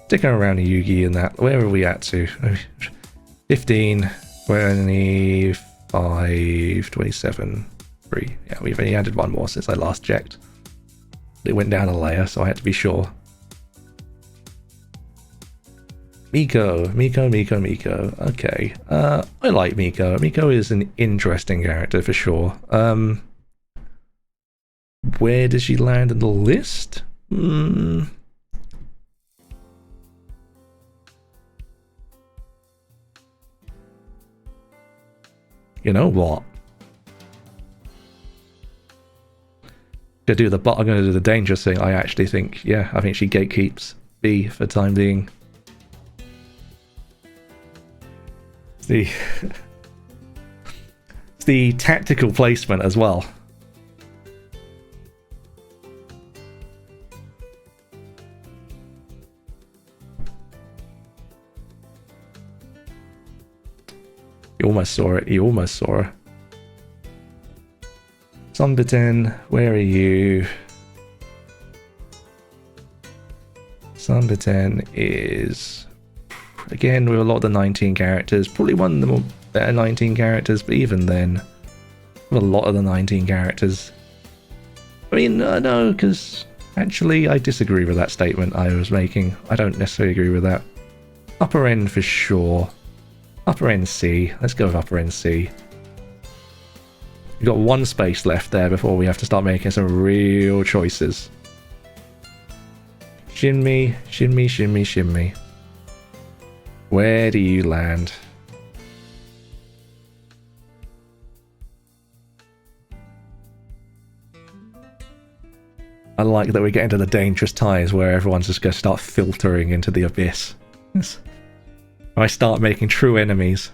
Yugi and that. Where are we at to? 15, 25, 27, 3. Yeah, we've only added one more since I last checked. It went down a layer, so I had to be sure. Miko. Okay. I like Miko. Miko is an interesting character for sure. Where does she land in the list? You know what? I'm going to do the dangerous thing. I actually think, I think she gatekeeps B for the time being. It's the tactical placement as well. You almost saw her. Sunbitten, where are you? Sunbitten is... Again, with a lot of the 19 characters. Probably one of the more better 19 characters, but even then, with a lot of the 19 characters. I mean, no, because actually I disagree with that statement I was making. I don't necessarily agree with that. Upper end for sure. Upper end C. Let's go with upper end C. We've got one space left there before we have to start making some real choices. Shimmy. Where do you land? I like that we get into the dangerous times where everyone's just going to start filtering into the abyss. I start making true enemies.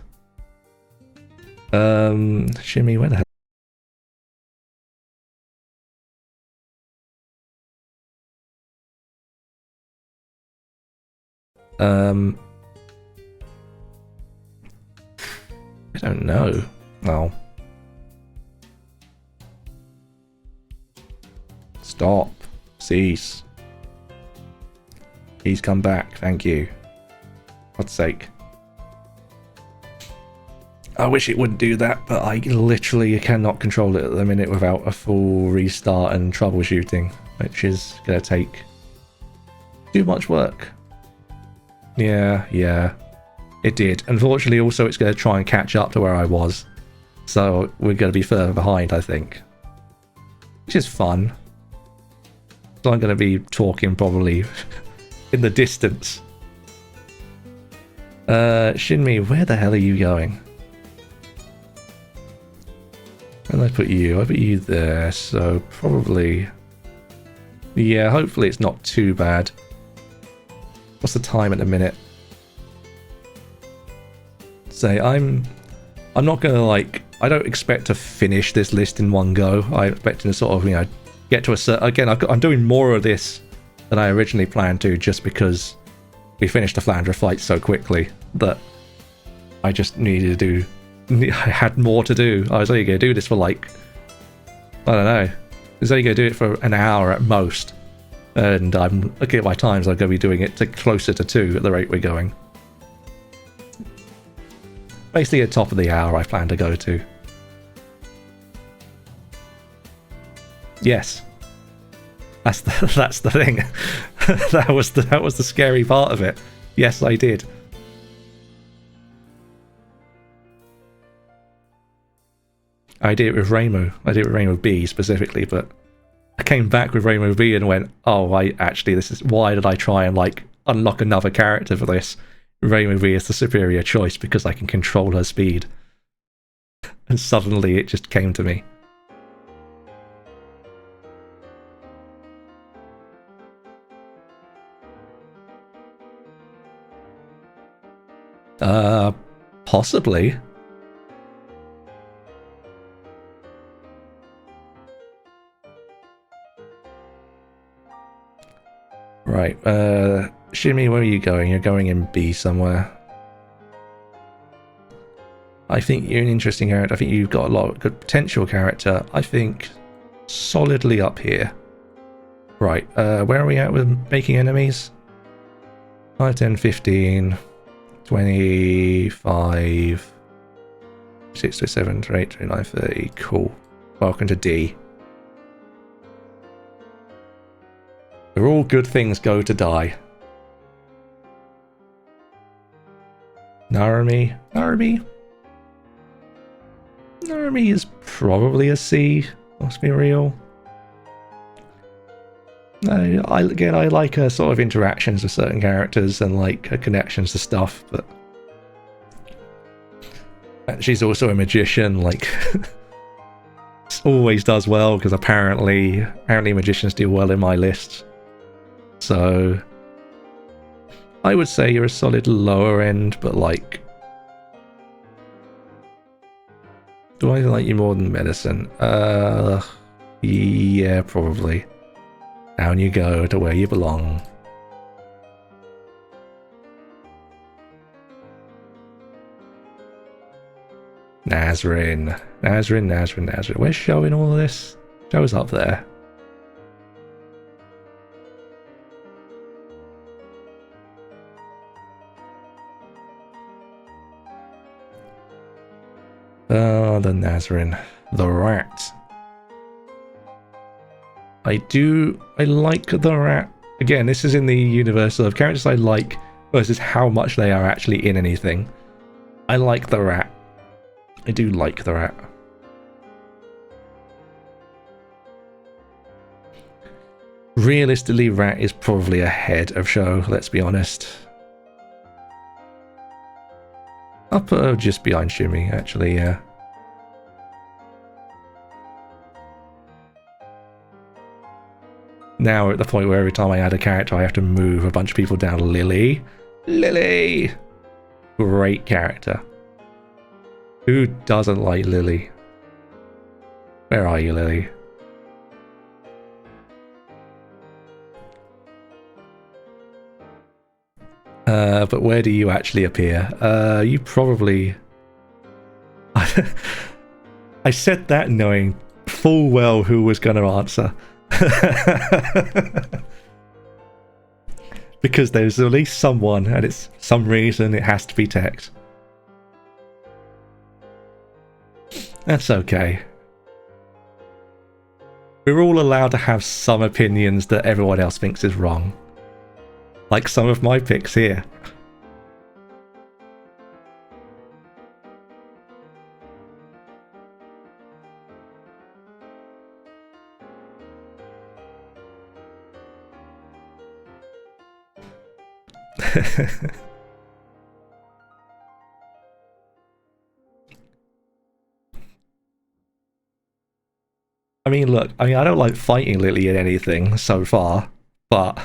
Shimmy, where the hell? I don't know. Oh. Stop. Cease. Please come back. Thank you. God's sake. I wish it wouldn't do that, but I literally cannot control it at the minute without a full restart and troubleshooting, which is going to take too much work. Yeah, it did. Unfortunately, also it's going to try and catch up to where I was, so we're going to be further behind, I think, which is fun. So I'm going to be talking probably in the distance. Shinmi, where the hell are you going? Where did I put you? I put you there, so probably... Yeah, hopefully it's not too bad. What's the time at the minute? Say, I'm not gonna like... I don't expect to finish this list in one go. I'm expecting to sort of, you know, get to a certain... Again, I'm doing more of this than I originally planned to, just because we finished the Flandre fight so quickly that I just needed to do... I had more to do. I was only going to do this for like... I don't know. I was only going to do it for an hour at most. And I'm looking at my times, I'm going to be doing it to closer to 2 at the rate we're going. Basically at the top of the hour I plan to go to. Yes. That's the thing. that was the scary part of it. Yes, I did. I did it with Rainbow. I did it with Rainbow B specifically, but I came back with Rainbow B and went, oh, this is... Why did I try and, like, unlock another character for this? Rainbow B is the superior choice because I can control her speed. And suddenly it just came to me. Possibly. Right, Shimmy, where are you going? You're going in B somewhere. I think you're an interesting character. I think you've got a lot of good potential character. I think solidly up here. Right, where are we at with making enemies? 5, 10, 15, 25, 6, 7, 8, 29, 30. Cool. Welcome to D. Where all good things go to die. Narumi is probably a C. Let's be real. No, I like her sort of interactions with certain characters and like her connections to stuff, but she's also a magician. Like, always does well because apparently magicians do well in my lists. So I would say you're a solid lower end, but like, do I like you more than medicine? Yeah, probably. Down you go to where you belong. Nazrin. Where's showing all of this? Show's up there. Oh, the Nazrin. The rat. I like the rat. Again, this is in the universe of characters I like versus how much they are actually in anything. I like the rat. I do like the rat. Realistically, rat is probably ahead of show, let's be honest. I'll put her just behind Shimmy, actually, yeah. Now we're at the point where every time I add a character, I have to move a bunch of people down. Lily! Lily! Great character. Who doesn't like Lily? Where are you, Lily? But where do you actually appear? You probably... I said that knowing full well who was going to answer. Because there's at least someone, and it's some reason it has to be text. That's okay. We're all allowed to have some opinions that everyone else thinks is wrong. Like some of my picks here. I mean, look, I don't like fighting Lily in anything so far, but...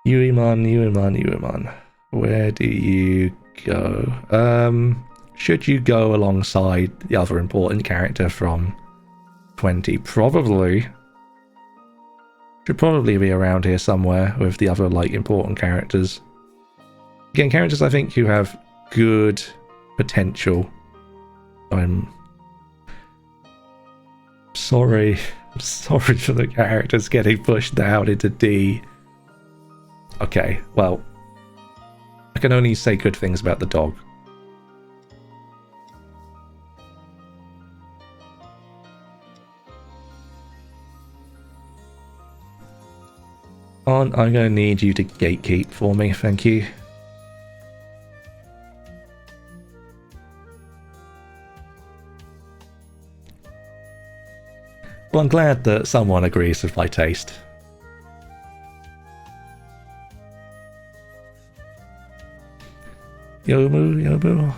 Yuiman, where do you go? Should you go alongside the other important character from 20? Probably. Should probably be around here somewhere with the other, like, important characters. Again, characters I think who have good potential. I'm sorry for the characters getting pushed down into D. Okay, well, I can only say good things about the dog. I'm going to need you to gatekeep for me, thank you. Well, I'm glad that someone agrees with my taste. Yobu.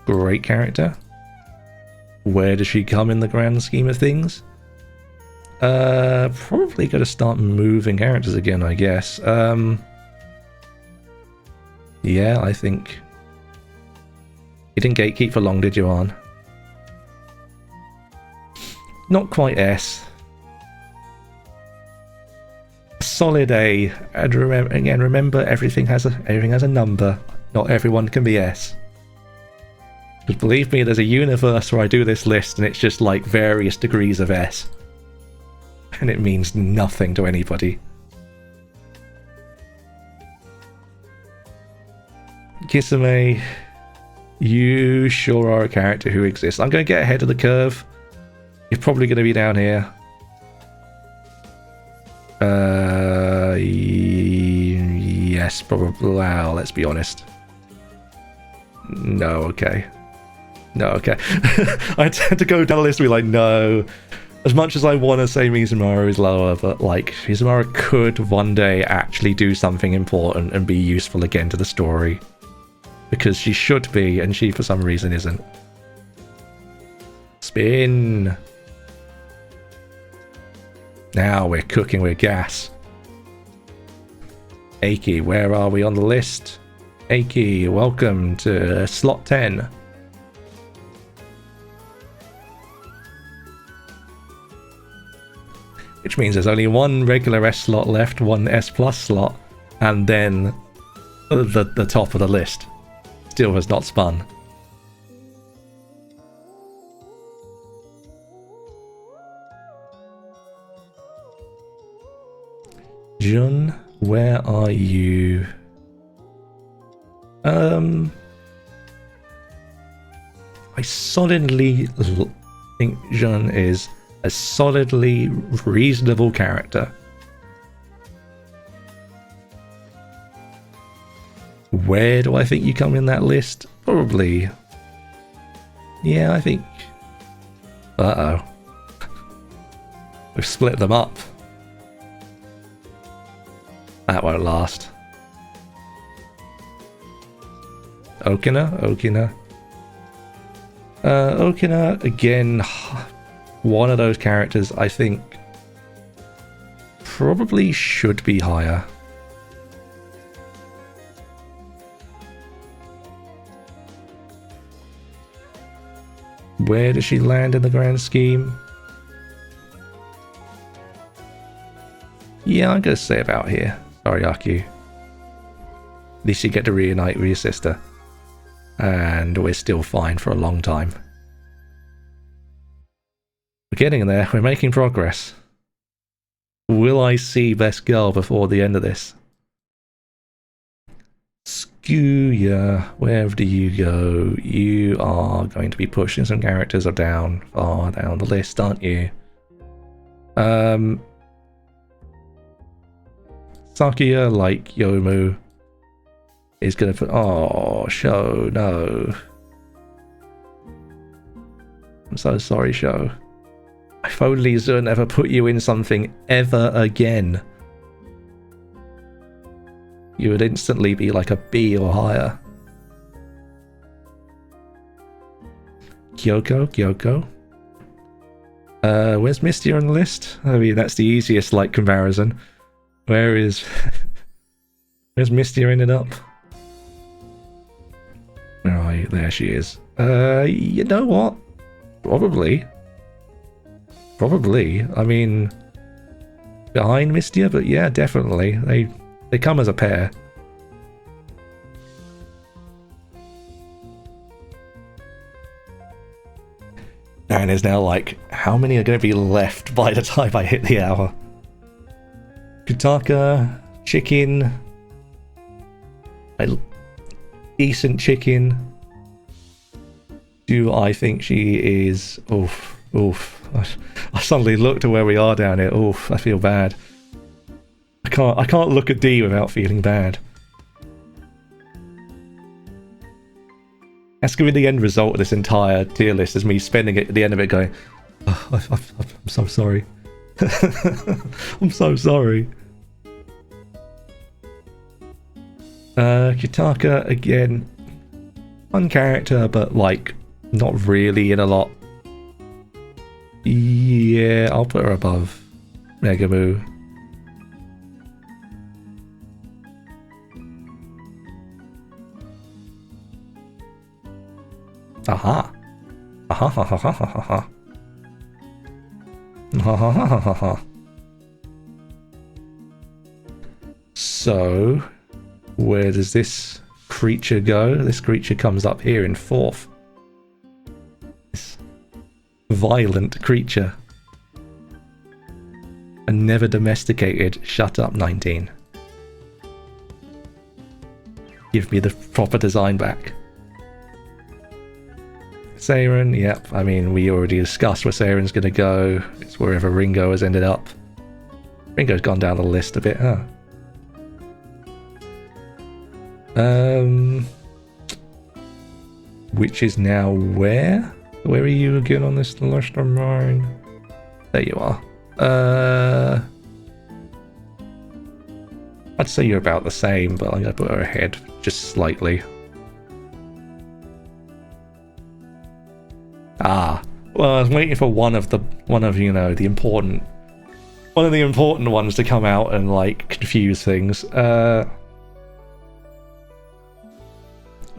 Great character. Where does she come in the grand scheme of things? Probably gotta start moving characters again, I guess. Yeah, I think... You didn't gatekeep for long, did you, Arn? Not quite S. Solid A. And remember everything has a number. Not everyone can be S. Because believe me, there's a universe where I do this list and it's just like various degrees of S. And it means nothing to anybody. Kisame, you sure are a character who exists. I'm going to get ahead of the curve. You're probably going to be down here. Yes, probably. Well, let's be honest. No, okay. No, okay. I had to go down the list and be like, no. As much as I want to say Mizumaru is lower, but like, Mizumaru could one day actually do something important and be useful again to the story. Because she should be, and she for some reason isn't. Spin! Now we're cooking with gas. Aki, where are we on the list? Aki, welcome to slot 10. Which means there's only one regular S slot left, one S plus slot, and then the top of the list still has not spun. Jun, where are you? I solidly think Jun is a solidly reasonable character. Where do I think you come in that list? Probably. Yeah, I think... Uh-oh. We've split them up. That won't last. Okina? Okina, again... one of those characters I think probably should be higher. Where does she land in the grand scheme? Yeah, I'm gonna say about here. Sorry, Aku. At least you get to reunite with your sister. And we're still fine for a long time. We're getting there. We're making progress. Will I see Best Girl before the end of this? Skuya, where do you go? You are going to be pushing some characters down, far down the list, aren't you? Sakuya, like Yomu, is going to put... Oh, Sho, no. I'm so sorry, Sho. If only Zun never put you in something ever again. You would instantly be like a B or higher. Kyoko? Where's Misty on the list? I mean, that's the easiest, like, comparison. Where's Misty ended up? Where are you? There she is. You know what? Probably. I mean, behind Mistia, but yeah, definitely. They come as a pair. And there's now like, how many are going to be left by the time I hit the hour? Kutaka, Chicken, a decent Chicken. Do I think she is? Oof. I suddenly looked at where we are down here. Oof, I feel bad. I can't look at D without feeling bad. That's going to be the end result of this entire tier list, is me spending it at the end of it going, oh, I'm so sorry. I'm so sorry. Kitaka, again, fun character, but like, not really in a lot. Yeah, I'll put her above Megamoo. Aha. Aha ha ha ha ha ha ha. Ha ha ha ha ha. So, where does this creature go? This creature comes up here in 4th. This violent creature. And never domesticated. Shut up, 19. Give me the proper design back. Seiren, yep, I mean, we already discussed where Seiren's gonna go. It's wherever Ringo has ended up. Ringo's gone down the list a bit, huh? Which is now where? Where are you again on this list of mine? There you are. I'd say you're about the same, but I'm gonna put her ahead just slightly. Ah, well, I was waiting for one of you know, the important ones to come out and like confuse things.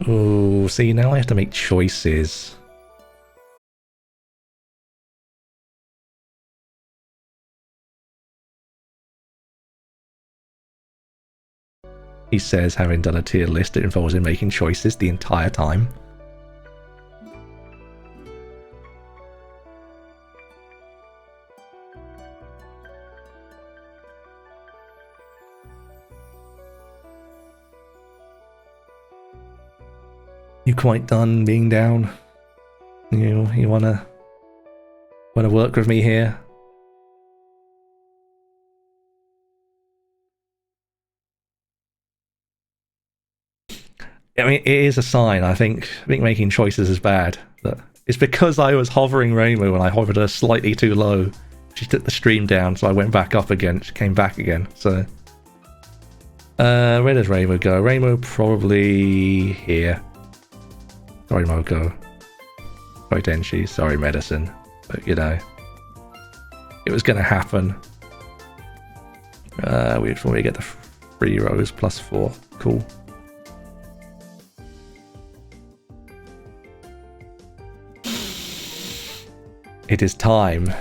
Oh, see, now I have to make choices. He says, having done a tier list, it involves him making choices the entire time. You quite done being down? You wanna work with me here? I mean, it is a sign. I think making choices is bad. But it's because I was hovering Rainbow when I hovered her slightly too low. She took the stream down, so I went back up again. She came back again. So, where does Rainbow go? Rainbow probably here. Sorry, Moko. Sorry, Tenchi. Sorry, Medicine. But, you know, it was going to happen. Before we get the 3 rows plus 4. Cool. It is time.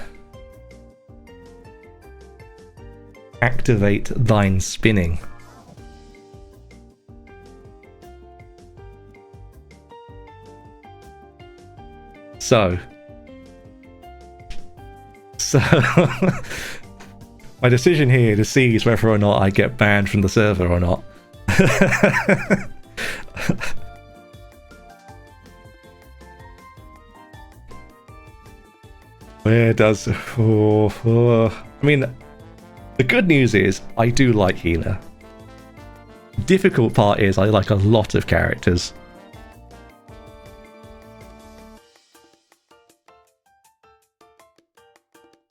Activate thine spinning. So my decision here to see is whether or not I get banned from the server or not. Where does... I mean, the good news is I do like healer. Difficult part is I like a lot of characters.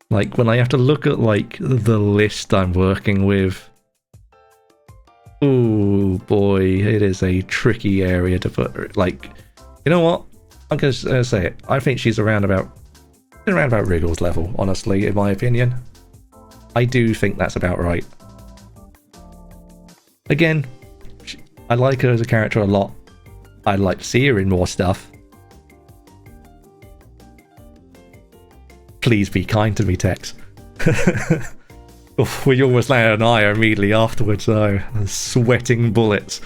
Like, when I have to look at, like, the list I'm working with... Oh boy, it is a tricky area to put... Like, you know what? I'm going to say it. I think she's around about Wriggle's level, honestly, in my opinion. I do think that's about right. Again, I like her as a character a lot. I'd like to see her in more stuff. Please be kind to me, Tex. We almost landed an eye immediately afterwards, though. Sweating bullets.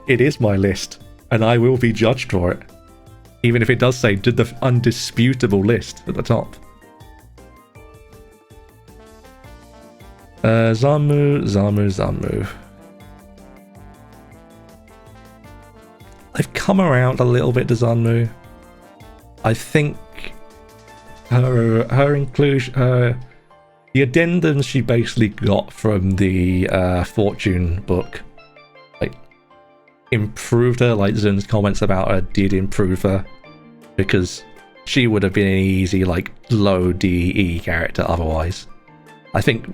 It is my list, and I will be judged for it. Even if it does say the undisputable list at the top. Zamu. I've come around a little bit to Zanmu. I think her inclusion, the addendums she basically got from the Fortune book, like, improved her. Like, Zun's comments about her did improve her, because she would have been an easy, like, low DE character otherwise. I think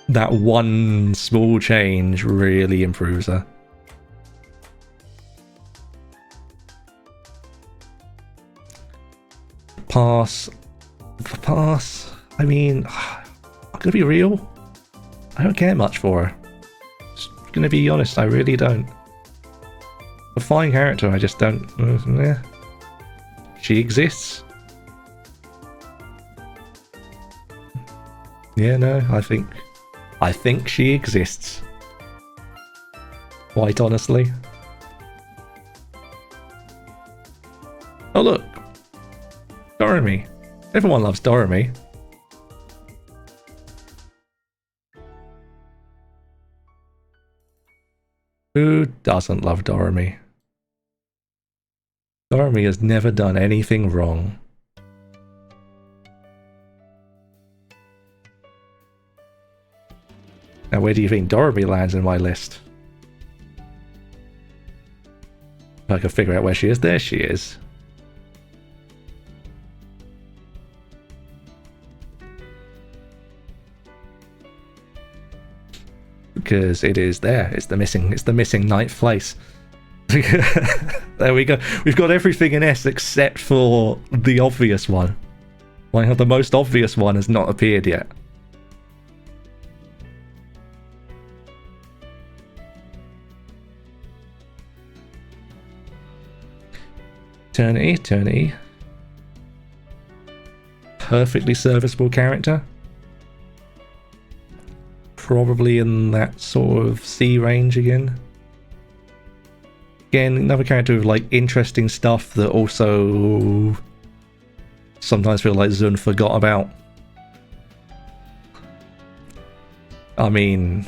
that one small change really improves her. Pass. I mean, I'm gonna be real. I don't care much for her. Just gonna be honest, I really don't. A fine character, I just don't. She exists. Yeah, no, I think she exists. Quite honestly. Oh look! Doremi. Everyone loves Doremi. Who doesn't love Doremi? Doremi has never done anything wrong. Now, where do you think Doremi lands in my list? If I can figure out where she is. There she is. Because it is there. It's the missing ninth place. There we go. We've got everything in S except for the obvious one. Like, the most obvious one has not appeared yet. Eternity. Perfectly serviceable character. Probably in that sort of C range again. Again, another character with, like, interesting stuff that also sometimes feel like Zun forgot about. I mean,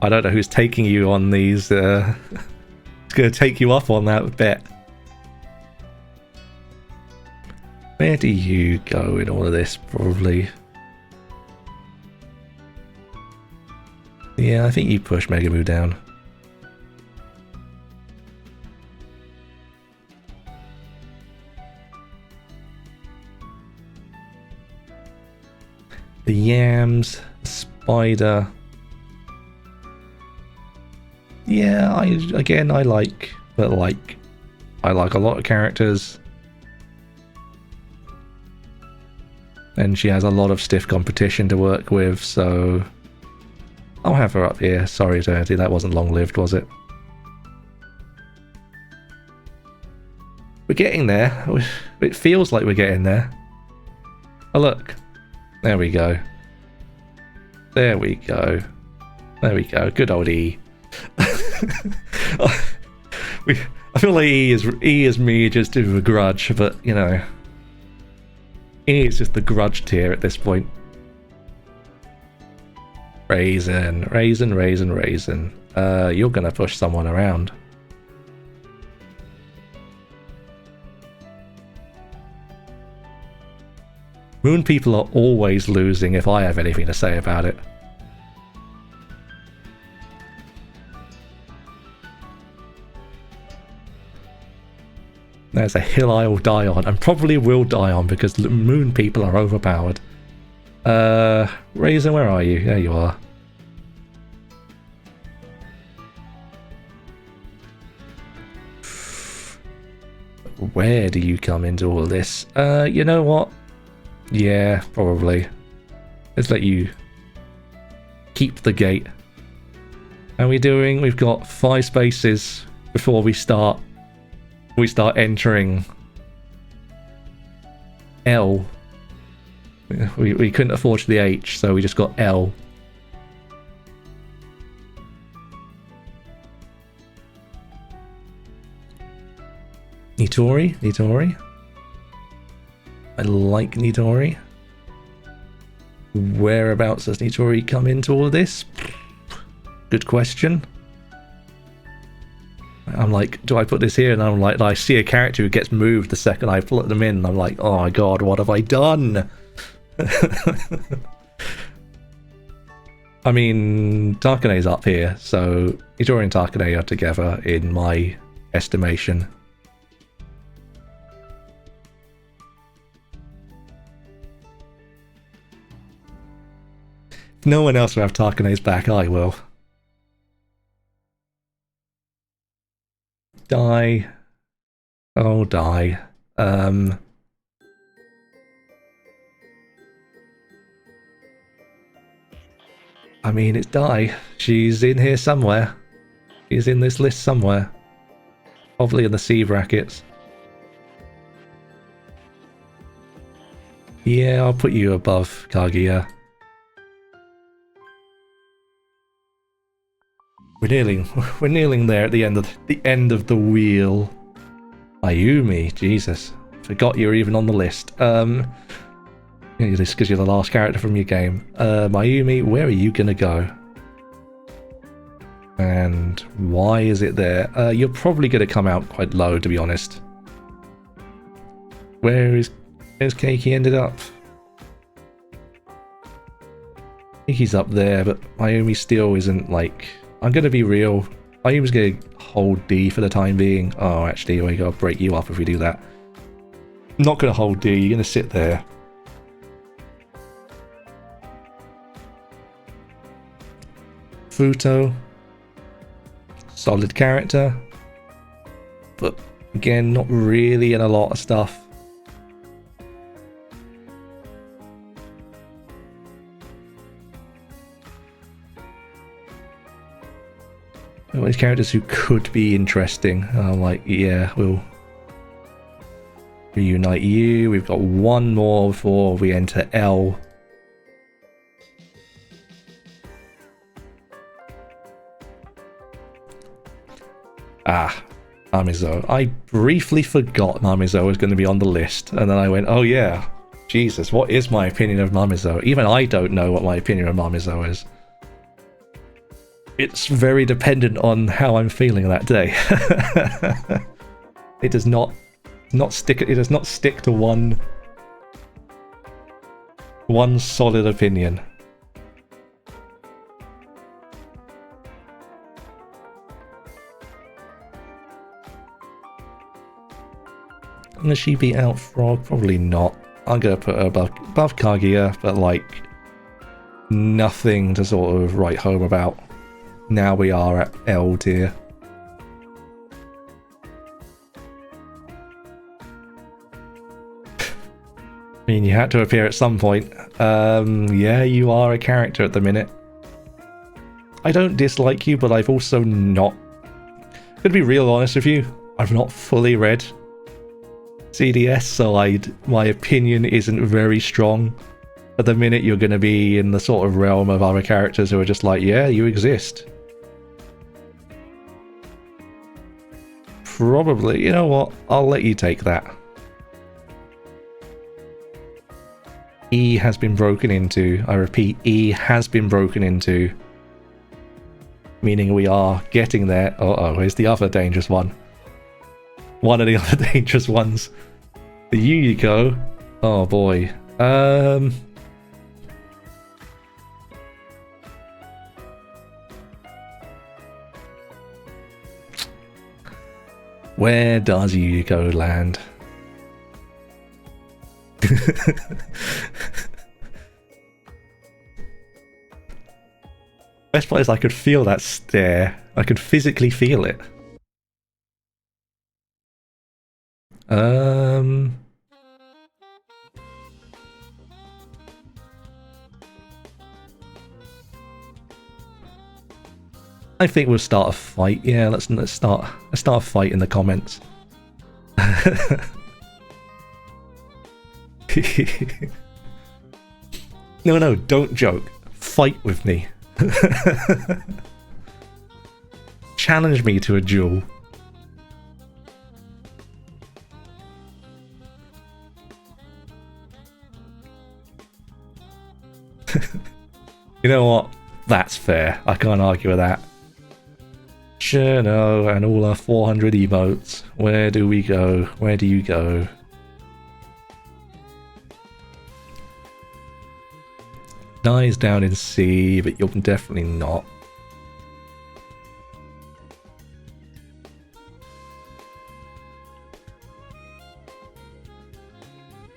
I don't know who's taking you on these. It's going to take you up on that bet. Where do you go in all of this, probably? Yeah, I think you push Megamoo down. The Yams, Spider. Yeah, I like a lot of characters. And she has a lot of stiff competition to work with, so I'll have her up here. Sorry, Dirty, that wasn't long-lived, was it? We're getting there. It feels like we're getting there. Oh, look. There we go. There we go. There we go. Good old E. I feel like E is me just to a grudge, but, you know. E is just the grudge tier at this point. Raisin, raisin, raisin, raisin. You're gonna push someone around. Moon people are always losing if I have anything to say about it. There's a hill I will die on, and probably will die on because moon people are overpowered. Raisin, where are you? There you are. Where do you come into all this? You know what? Yeah, probably. Let's let you keep the gate. How are we doing? We've got 5 spaces before we start entering L. We couldn't afford the H, so we just got L. Nitori. I like Nitori. Whereabouts does Nitori come into all of this? Good question. I'm like, do I put this here? And I'm like, I see a character who gets moved the second I put them in, and I'm like, oh my god, what have I done? I mean, Takane's up here, so Nitori and Takane are together in my estimation. If no one else will have Takane's back, I will. Die. Oh, die. I mean, it's Die. She's in here somewhere. She's in this list somewhere. Probably in the C brackets. Yeah, I'll put you above Kaguya. We're kneeling there at the end of the wheel. Ayumi, Jesus. Forgot you were even on the list. This because you're the last character from your game. Mayumi, where are you gonna go? And why is it there? You're probably gonna come out quite low, to be honest. Where's Keiki ended up? I think he's up there, but Mayumi still isn't like... I'm gonna be real. Mayumi's gonna hold D for the time being. Oh, actually, we gotta break you up if we do that. I'm not gonna hold D, you're gonna sit there. Futo. Solid character. But again, not really in a lot of stuff. Well, these characters who could be interesting. I'm like, yeah, we'll reunite you. We've got one more before we enter L. Mamizo. I briefly forgot Mamizo was going to be on the list, and then I went, oh yeah, Jesus, what is my opinion of Mamizo? Even I don't know what my opinion of Mamizo is. It's very dependent on how I'm feeling that day. It does not stick to one solid opinion. Gonna she be out Frog? Probably not. I'm gonna put her above Kaguya, but like nothing to sort of write home about. now we are at L tier. I mean, you had to appear at some point. Yeah, you are a character at the minute. I don't dislike you, but I've also not... To be real honest with you, I've not fully read CDS, so my opinion isn't very strong. At the minute, you're going to be in the sort of realm of other characters who are just like, yeah, you exist. Probably. You know what? I'll let you take that. E has been broken into. I repeat, E has been broken into. Meaning we are getting there. Uh-oh, here's the other dangerous one. One of the other dangerous ones. The Yuyiko. Oh boy. Where does Yuyiko land? Best part is I could feel that stare. I could physically feel it. I think we'll start a fight. Yeah, let's start a fight in the comments. No, don't joke. Fight with me. Challenge me to a duel. You know what? That's fair. I can't argue with that. Sure, no, and all our 400 emotes. Where do we go? Where do you go? Nye's down in C, but you're definitely not.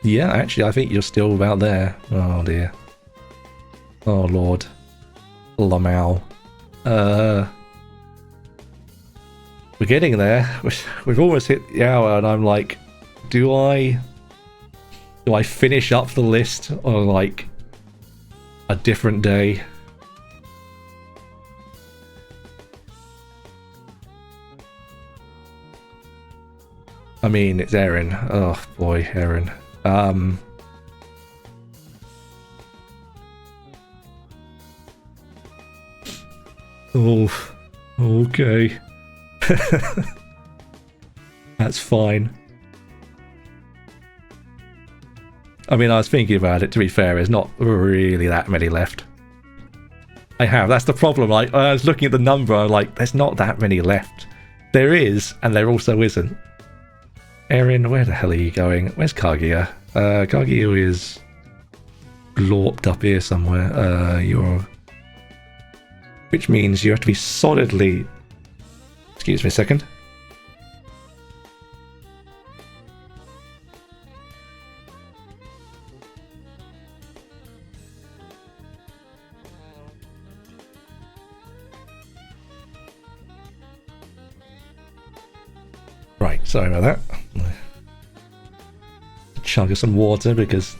Yeah, actually, I think you're still about there. Oh dear. Oh lord. Lamau. We're getting there. We've almost hit the hour, and I'm like, do I finish up the list on like a different day? I mean, it's Aaron. Oh boy, Aaron. Oh, okay. That's fine. I mean, I was thinking about it, to be fair, there's not really that many left. That's the problem. Like, I was looking at the number, I'm like, there's not that many left. There is, and there also isn't. Erin, where the hell are you going? Where's Kaguya? Kaguya is glorped up here somewhere. Which means you have to be solidly... Excuse me a second. Right, sorry about that. Chug of some water because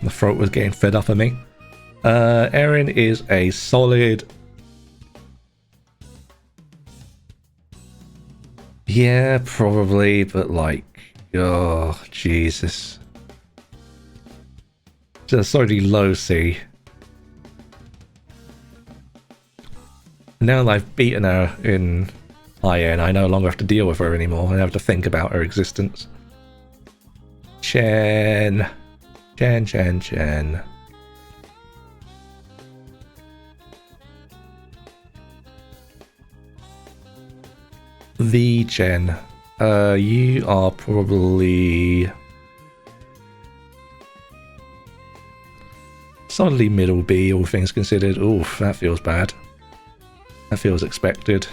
the throat was getting fed up of me. Erin is a solid... Yeah, probably, but like... Oh, Jesus. Just solidly low C. Now that I've beaten her in high N, I no longer have to deal with her anymore. I don't have to think about her existence. Chen. The Chen. You are probably solidly middle B, all things considered. Oof, that feels bad. That feels expected.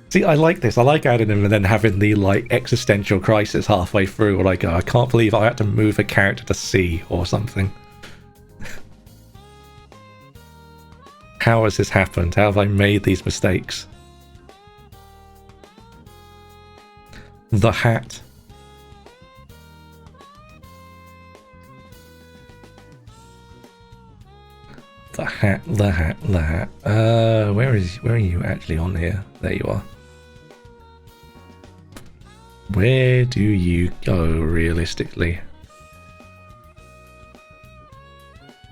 See, I like this. I like adding them and then having the like existential crisis halfway through where I go, I can't believe I had to move a character to C or something. How has this happened? How have I made these mistakes? The hat. The hat, the hat, the hat. Where are you actually on here? There you are. Where do you go realistically?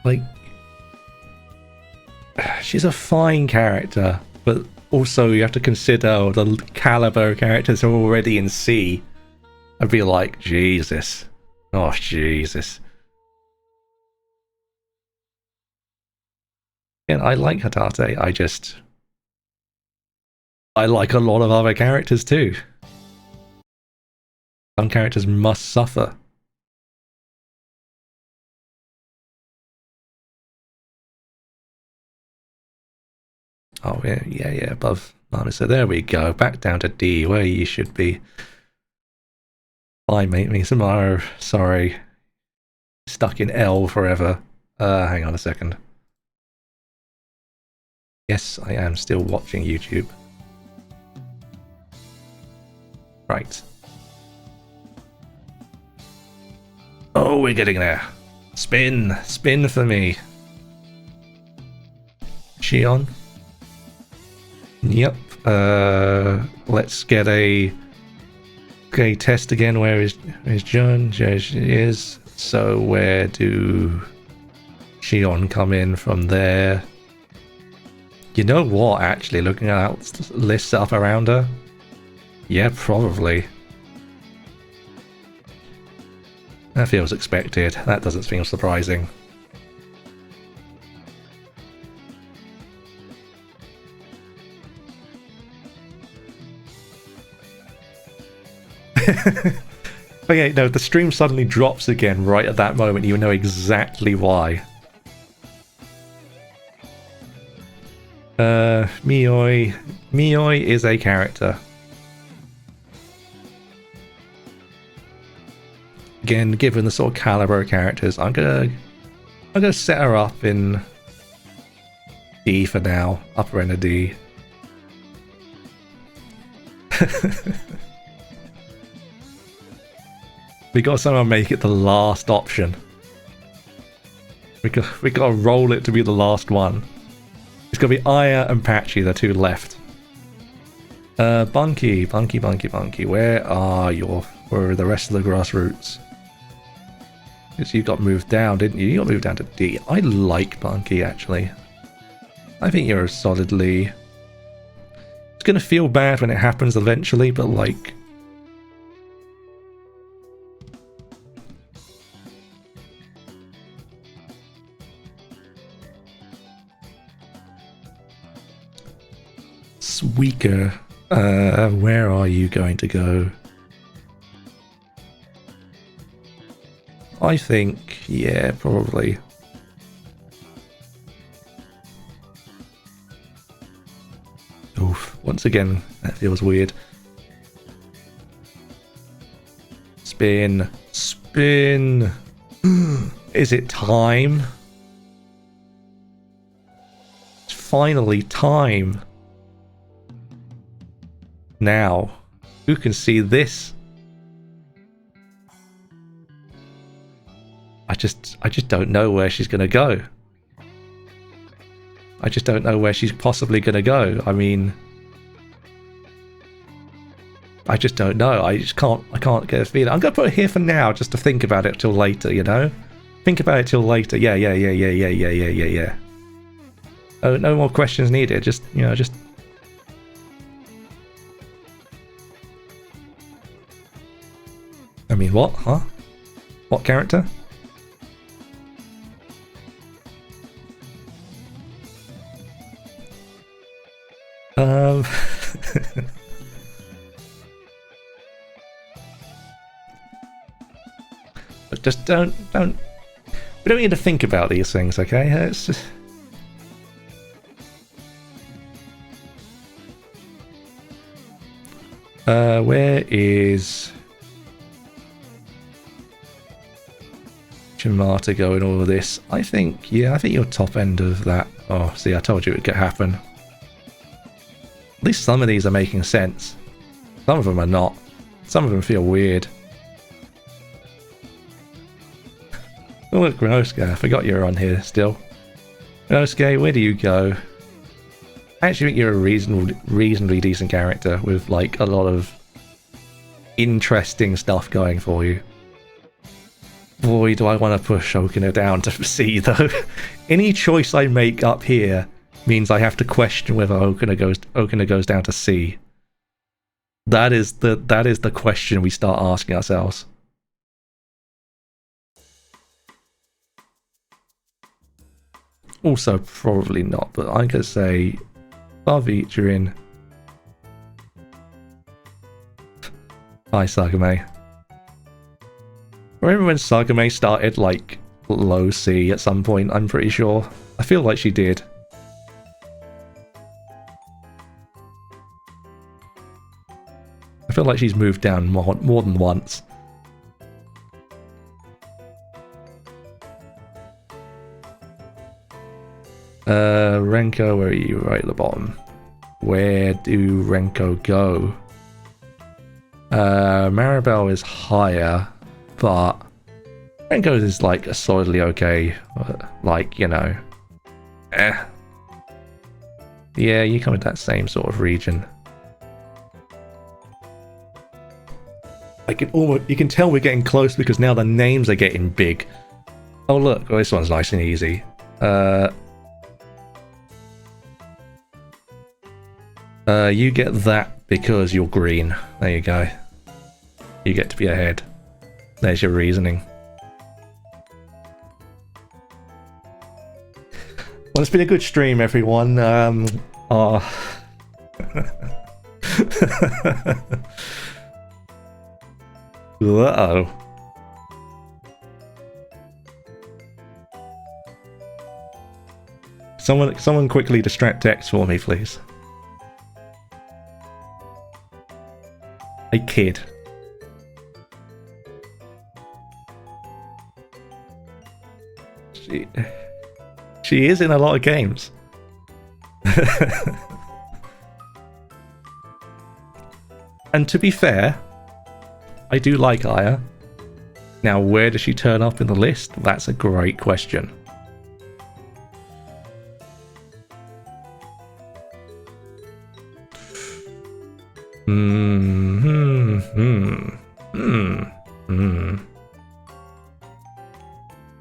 Like, she's a fine character, but also you have to consider the caliber of characters who are already in C. I'd be like, Jesus. Oh, Jesus. And I like Hatate, I like a lot of other characters too. Some characters must suffer. Oh, yeah, above Mama. So there we go. Back down to D, where you should be. Bye, mate. Me tomorrow. Sorry. Stuck in L forever. Hang on a second. Yes, I am still watching YouTube. Right. Oh, we're getting there. Spin. Spin for me. Shion. Yep. Let's get a test again. Where is John? There she is. So where do Shion come in from there? You know what, actually, looking at that list up around her? Yeah, probably. That feels expected. That doesn't feel surprising. But yeah, no, the stream suddenly drops again right at that moment. You know exactly why. Mioi. Mioi is a character. Again, given the sort of caliber of characters, I'm gonna set her up in D for now. Upper end of D. We got to somehow make it the last option. We got to roll it to be the last one. It's gonna be Aya and Patchy, the two left. Bunky. Where are the rest of the grassroots? Because you got moved down, didn't you? You got moved down to D. I like Bunky, actually. I think you're solidly... It's gonna feel bad when it happens eventually, but like... Sweaker, where are you going to go? I think, yeah, probably. Oof, once again, that feels weird. Spin. Spin! Is it time? It's finally time. Now, who can see this? I just don't know where she's gonna go. I just don't know where she's possibly gonna go. I mean, I just don't know. I can't get a feeling. I'm gonna put it here for now, just to think about it till later. You know, think about it till later. Yeah. Oh, no more questions needed. Just just. I mean, what? Huh? What character? But just don't. We don't need to think about these things, okay? It's just... where is Jamata going all of this? I think you're top end of that Oh, see, I told you it could happen. At least some of these are making sense. Some of them are not. Some of them feel weird. Oh, look, Renosuke. I forgot you're on here still. Renosuke, where do you go? I actually think you're a reasonably decent character with, like, a lot of interesting stuff going for you. Boy, do I want to push Okuna down to C, though. Any choice I make up here means I have to question whether Okuna goes down to C. That is the question we start asking ourselves. Also, probably not, but I'm gonna say star featuring. Hi, Sagame. Remember when Sagame started like low C at some point? I'm pretty sure. I feel like she did. I feel like she's moved down more than once. Renko, where are you? Right at the bottom. Where do Renko go? Maribel is higher, but Renko's is like a solidly okay, like, you know, yeah, you come in that same sort of region. You can tell we're getting close because now the names are getting big. Oh look, well, this one's nice and easy. You get that because you're green. There you go. You get to be ahead. There's your reasoning. Well, it's been a good stream, everyone. Uh-oh. Someone quickly distract X for me, please. A kid. She is in a lot of games. And to be fair, I do like Aya. Now, where does she turn up in the list? That's a great question.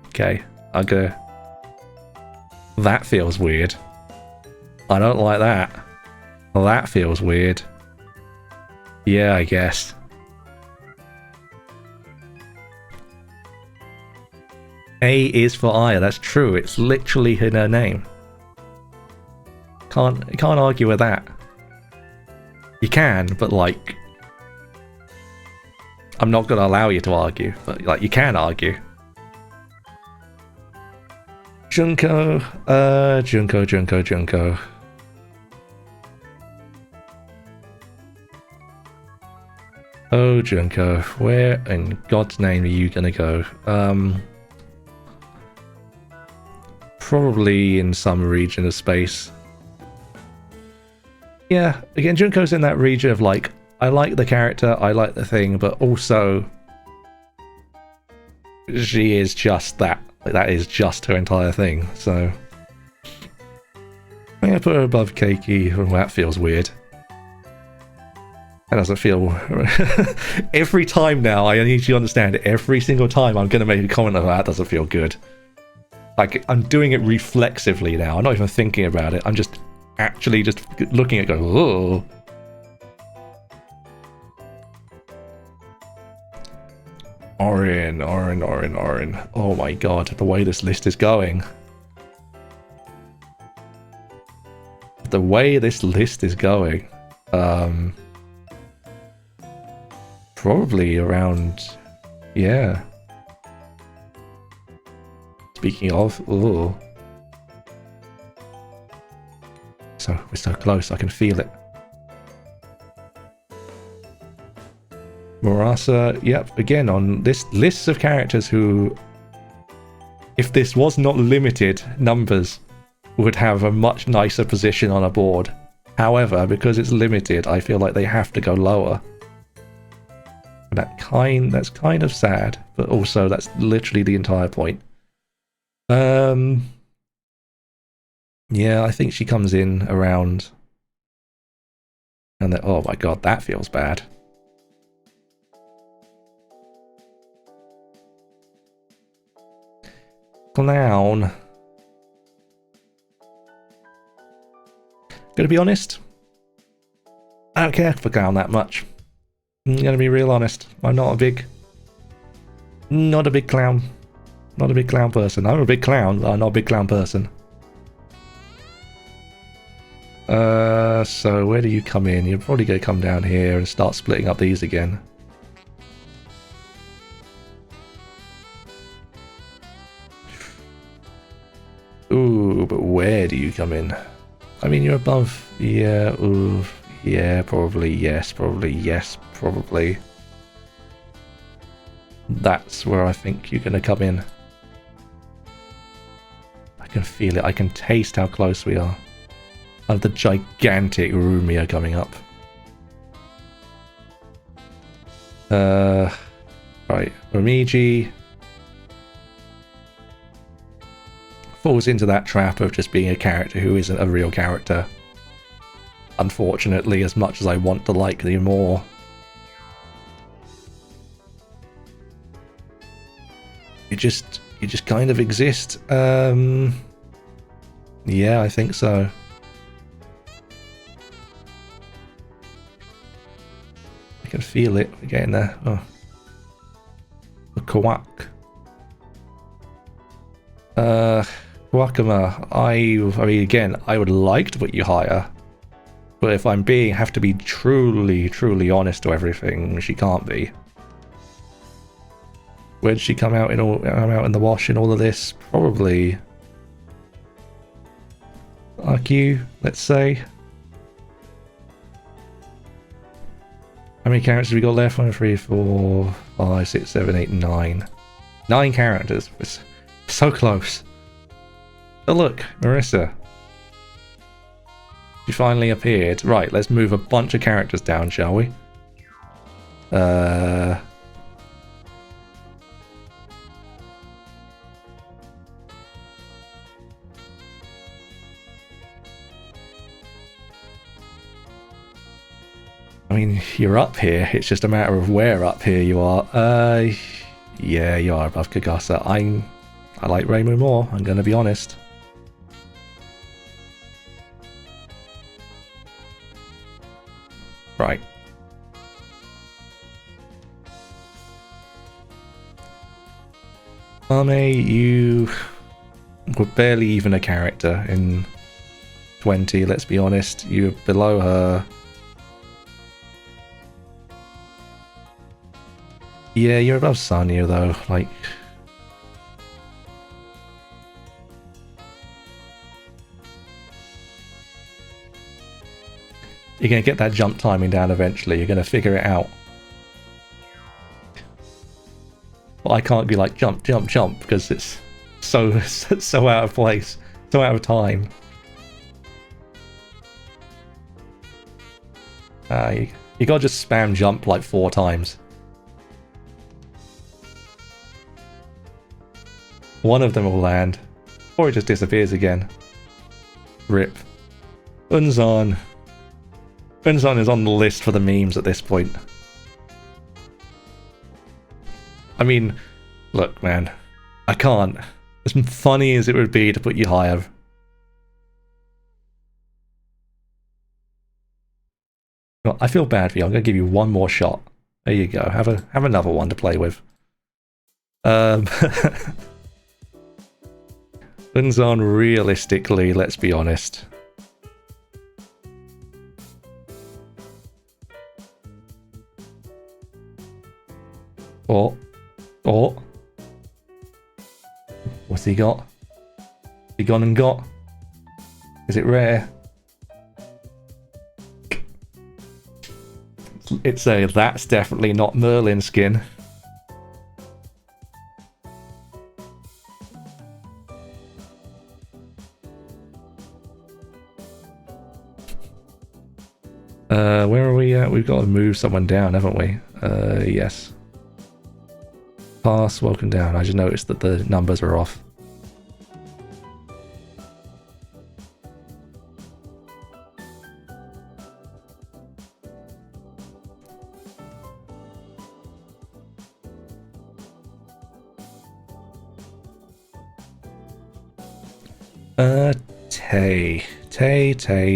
Okay, I'll go. That feels weird. I don't like that. That feels weird. Yeah, I guess. A is for Aya, that's true. It's literally in her name. Can't argue with that. You can, but like, I'm not gonna allow you to argue, but like, you can argue. Junko, Junko. Oh, Junko, where in God's name are you gonna go? Probably in some region of space. Yeah, again, Junko's in that region of like, I like the character, I like the thing, but also she is just that. Like, that is just her entire thing, so I'm gonna put her above Keiki. Well, that feels weird. That doesn't feel... Every time now, I need you to understand, every single time I'm gonna make a comment of that doesn't feel good. Like, I'm doing it reflexively now, I'm not even thinking about it, I'm just actually just looking at it going, oh. Orin. Oh my god, the way this list is going. The way this list is going. Probably around... Yeah. Speaking of... Ooh. So, we're so close, I can feel it. Murasa, yep, again on this list of characters who, if this was not limited numbers, would have a much nicer position on a board. However, because it's limited, I feel like they have to go lower. That's kind of sad, but also that's literally the entire point. Yeah, I think she comes in around, and then, oh my god, that feels bad. Clown. Gonna be honest, I don't care for Clown that much. I'm gonna be real honest. I'm not a big clown. Not a big clown person. I'm a big clown, but I'm not a big clown person. So where do you come in? You're probably gonna come down here and start splitting up these again. Ooh, but where do you come in? I mean, you're above. Yeah, ooh, yeah, probably, yes, probably, yes, probably. That's where I think you're gonna come in. I can feel it. I can taste how close we are. I have the gigantic Rumia coming up. Right, Rumiji falls into that trap of just being a character who isn't a real character. Unfortunately, as much as I want to like you more. You just kind of exist. Yeah, I think so. I can feel it. We're getting there. Oh. The Kawak. Kawakama, I mean, again, I would like to put you higher, but if I'm have to be truly honest to everything, she can't be. Where'd she come out in out in the wash in all of this? Probably RQ, let's say. How many characters have we got left? 1, 3, 4, 5, 6, 7, 8, 9. 9 characters. It's so close. Oh look, Marissa. She finally appeared. Right, let's move a bunch of characters down, shall we? I mean, you're up here. It's just a matter of where up here you are. Yeah, you are above Kagasa. I like Reimu more, I'm gonna be honest. Right. Ame, you were barely even a character in 20, let's be honest. You're below her. Yeah, you're above Sanya though, like... You're going to get that jump timing down eventually, you're going to figure it out. But I can't be like, jump, jump, jump, because it's so out of place, so out of time. You got to just spam jump like 4 times. One of them will land, or it just disappears again. Rip. Unzan. Unzan is on the list for the memes at this point. I mean, look, man, I can't. As funny as it would be to put you higher. Well, I feel bad for you. I'm going to give you one more shot. There you go. Have another one to play with. Unzan, realistically, let's be honest. Oh. What's he got? He gone and got? Is it rare? It's a that's definitely not Merlin skin. Where are we at? We've got to move someone down, haven't we? Yes. Pass, welcome down. I just noticed that the numbers are off.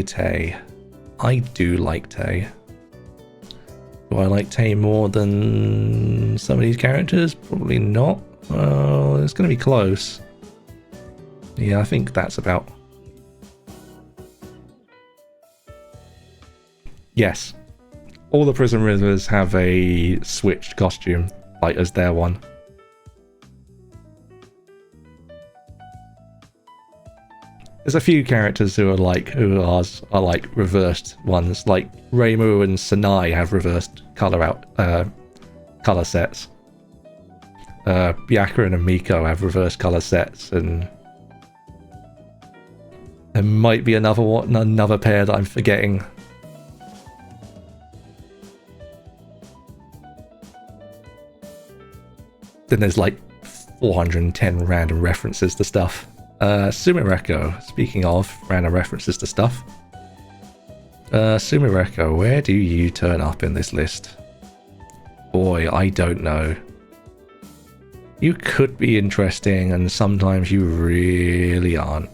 Tay. I do like Tay. Do I like Tay more than some of these characters? Probably not. Well, it's going to be close. Yeah, I think that's about... Yes. All the Prison Rivers have a switched costume, like as their one. There's a few characters who are like reversed ones, like Reimu and Sanai have reversed color sets. Byakuran and Miko have reversed color sets, and there might be another pair that I'm forgetting. Then there's like 410 random references to stuff. Sumireko, speaking of random references to stuff. Sumireko, where do you turn up in this list? Boy, I don't know. You could be interesting, and sometimes you really aren't.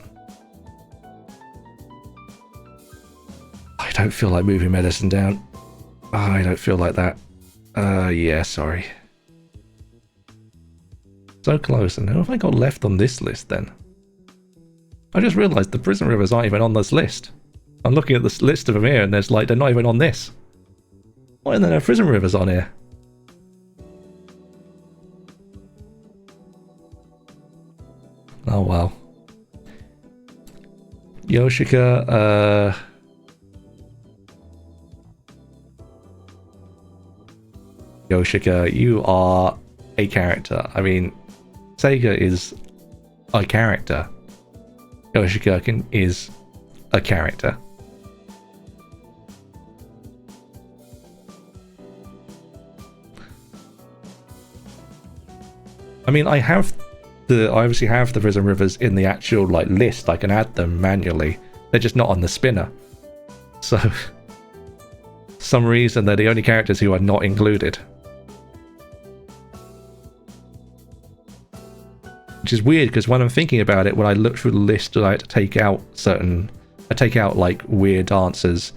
I don't feel like moving medicine down. I don't feel like that. Yeah, sorry. So close, and who have I got left on this list then? I just realised the Prison Rivers aren't even on this list. I'm looking at this list of them here, and there's like, they're not even on this. Why are there no Prison Rivers on here? Oh well. Yoshika, Yoshika, you are a character. I mean, Seiga is a character. Yoshika is a character. I mean, I obviously have the Prison Rivers in the actual like list. I can add them manually. They're just not on the spinner. So, for some reason, they're the only characters who are not included. Which is weird, because when I'm thinking about it, when I look through the list, I had to take out like weird answers.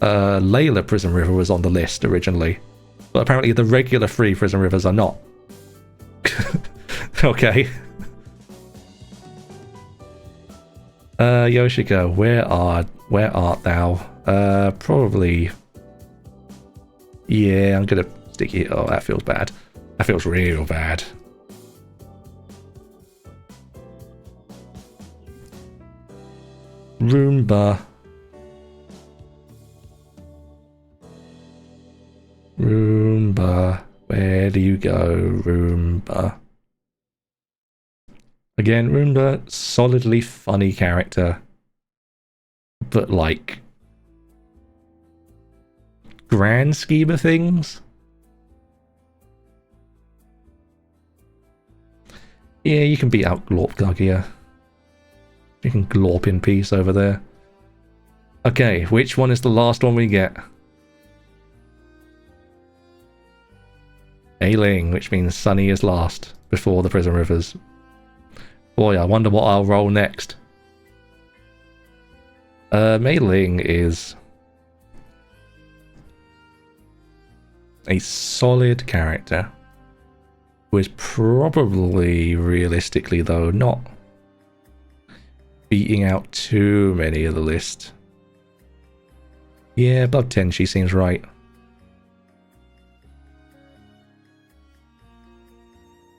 Layla Prison River was on the list originally, but apparently the regular 3 Prison Rivers are not. Okay. Yoshika, where art thou? Probably. Yeah, I'm gonna stick it. Oh, that feels bad. That feels real bad. Roomba. Roomba. Where do you go, Roomba? Again, Roomba, solidly funny character. But like, grand scheme of things? Yeah, you can beat out Glorp Gugia. You can glorp in peace over there. Okay, which one is the last one we get? Ailing, which means Sunny is last before the Prison Rivers. Boy, I wonder what I'll roll next. Mei Ling is a solid character, who is probably, realistically though, not beating out too many of the list. Yeah, above 10 she seems right.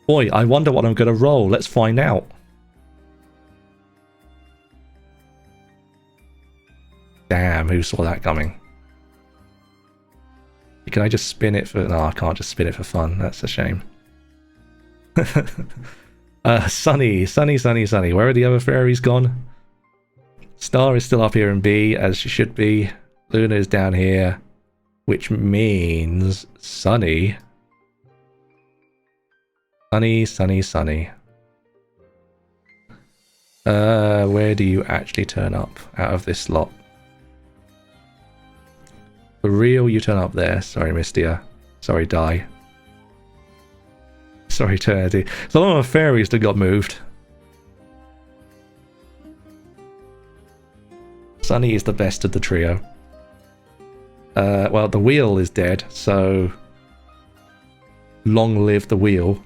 Boy, I wonder what I'm going to roll. Let's find out. Damn, who saw that coming? Can I just spin it for... No, I can't just spin it for fun. That's a shame. Sunny. Where are the other fairies gone? Star is still up here in B, as she should be. Luna is down here, which means Sunny. Sunny. Where do you actually turn up out of this lot? For real, you turn up there. Sorry, Mistia. Sorry, Di. Sorry, Eternity. There's a lot of fairies that got moved. Sunny is the best of the trio. Well, the wheel is dead, so long live the wheel.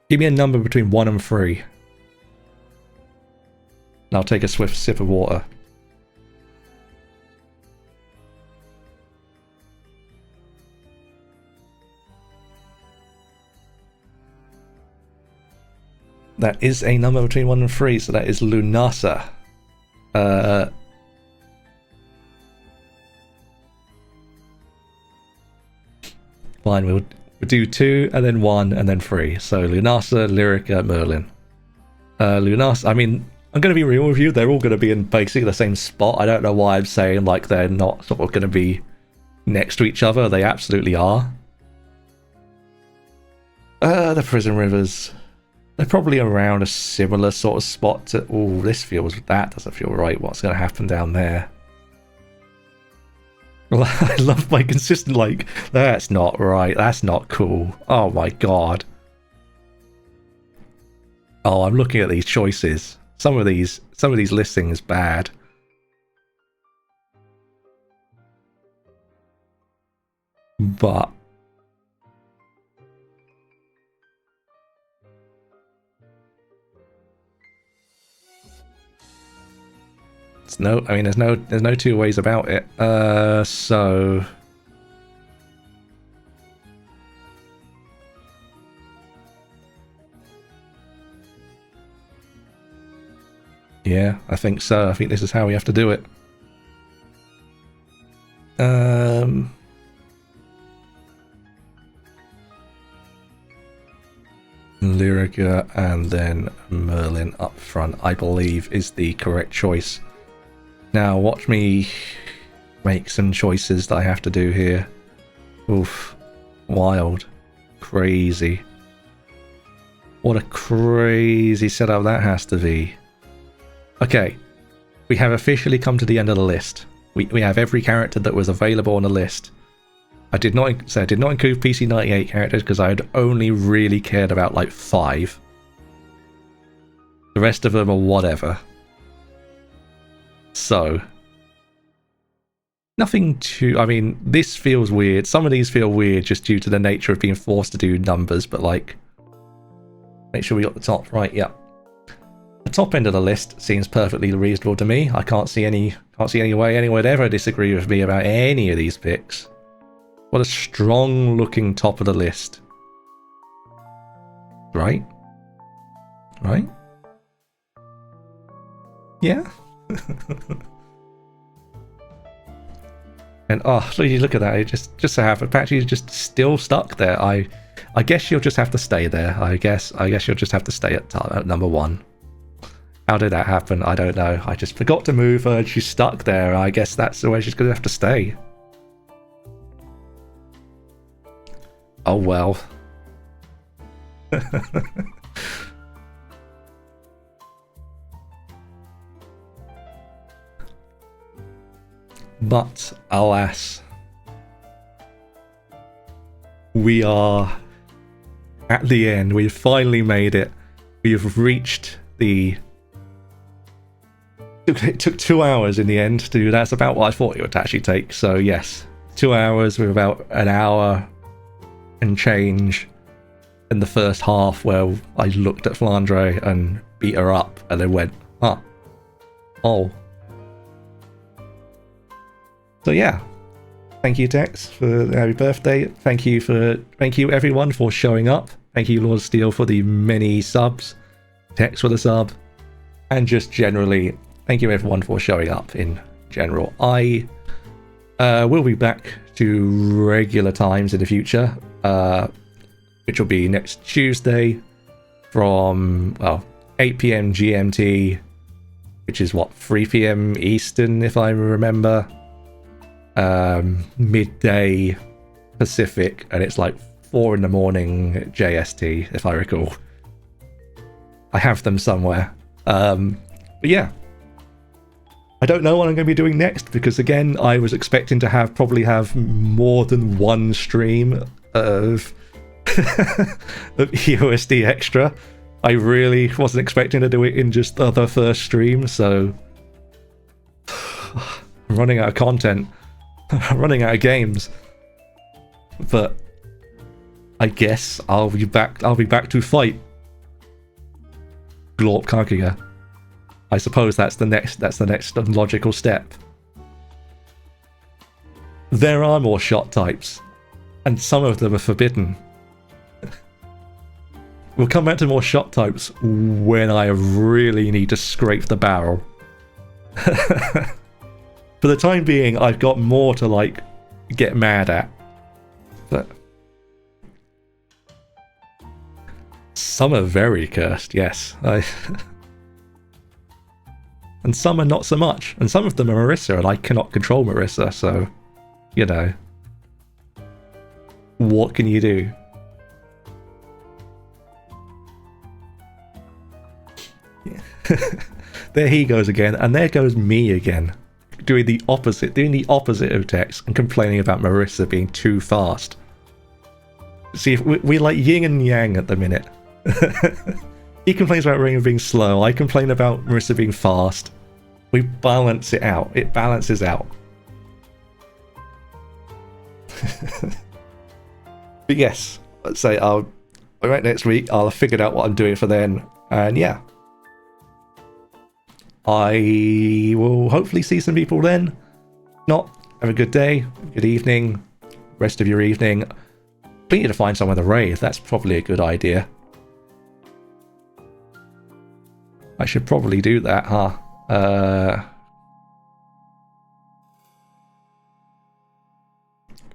Give me a number between 1 and 3. And I'll take a swift sip of water. That is a number between 1 and 3, so that is Lunasa. Fine, we'll do 2, and then 1, and then 3. So Lunasa, Lyrica, Merlin. Lunasa, I mean, I'm going to be real with you, they're all going to be in basically the same spot. I don't know why I'm saying like they're not sort of going to be next to each other. They absolutely are. The Prison Rivers. They're probably around a similar sort of spot to... Oh, that doesn't feel right. What's going to happen down there? I love my consistent, like, that's not right. That's not cool. Oh my god. Oh, I'm looking at these choices. Some of these listings bad. But there's no two ways about it. So yeah, I think so. I think this is how we have to do it. Lyrica and then Merlin up front, I believe, is the correct choice. Now, watch me make some choices that I have to do here. Oof. Wild. Crazy. What a crazy setup that has to be. Okay. We have officially come to the end of the list. We have every character that was available on the list. I did not include PC98 characters because I had only really cared about like 5. The rest of them are whatever. So, nothing too... I mean, this feels weird. Some of these feel weird just due to the nature of being forced to do numbers, but like... Make sure we got the top right, yeah. The top end of the list seems perfectly reasonable to me. I can't see any way anyone would ever disagree with me about any of these picks. What a strong looking top of the list. Right? Right? Yeah? And oh, look at that! It just so happened, Patchy's just still stuck there. I guess you'll just have to stay there. I guess you'll just have to stay at number 1. How did that happen? I don't know. I just forgot to move her, and she's stuck there. I guess that's the way she's gonna have to stay. Oh well. But, alas, we are at the end. We've finally made it. We've reached the... It took 2 hours in the end to do that. That's about what I thought it would actually take. So, yes, 2 hours with about an hour and change in the first half where I looked at Flandre and beat her up and then went, huh, oh. So yeah, thank you Tex for the happy birthday. Thank you everyone for showing up. Thank you Lord Steel for the many subs. Tex for the sub. And just generally, thank you everyone for showing up in general. I will be back to regular times in the future, which will be next Tuesday from, well, 8 p.m. GMT, which is what, 3 p.m. Eastern, if I remember. Midday Pacific, and it's like 4 in the morning JST, if I recall. I have them somewhere. But yeah. I don't know what I'm going to be doing next, because again, I was expecting to probably have more than one stream of EOSD Extra. I really wasn't expecting to do it in just the first stream, so I'm running out of content. I'm running out of games. But I guess I'll be back to fight Glorp Kaguya. I suppose that's the next logical step. There are more shot types, and some of them are forbidden. We'll come back to more shot types when I really need to scrape the barrel. For the time being, I've got more to like get mad at. But some are very cursed, yes. And some are not so much. And some of them are Marissa, and I cannot control Marissa, so, you know. What can you do? There he goes again, and there goes me again. Doing the opposite of Tex and complaining about Marissa being too fast. See, if we're like yin and yang at the minute. He complains about Ring being slow, I complain about Marissa being fast. We balance it out. It balances out. But yes, let's say I'll be back next week. I'll have figured out what I'm doing for then. And yeah. I will hopefully see some people then. Not, have a good day, good evening, rest of your evening. We need to find somewhere to raid. That's probably a good idea. I should probably do that, huh?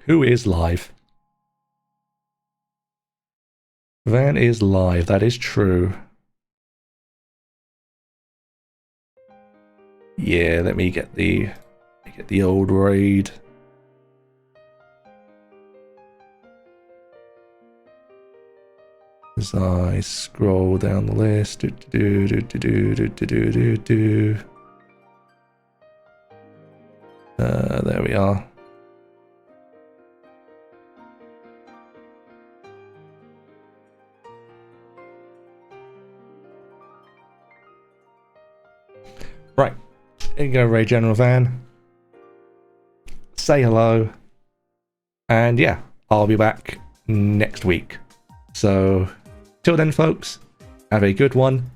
Who is live? Van is live, that is true. Yeah, let me get the old raid. As I scroll down the list, there we are. Right, here you go, Ray General Van. Say hello, and yeah, I'll be back next week. So, till then, folks, have a good one.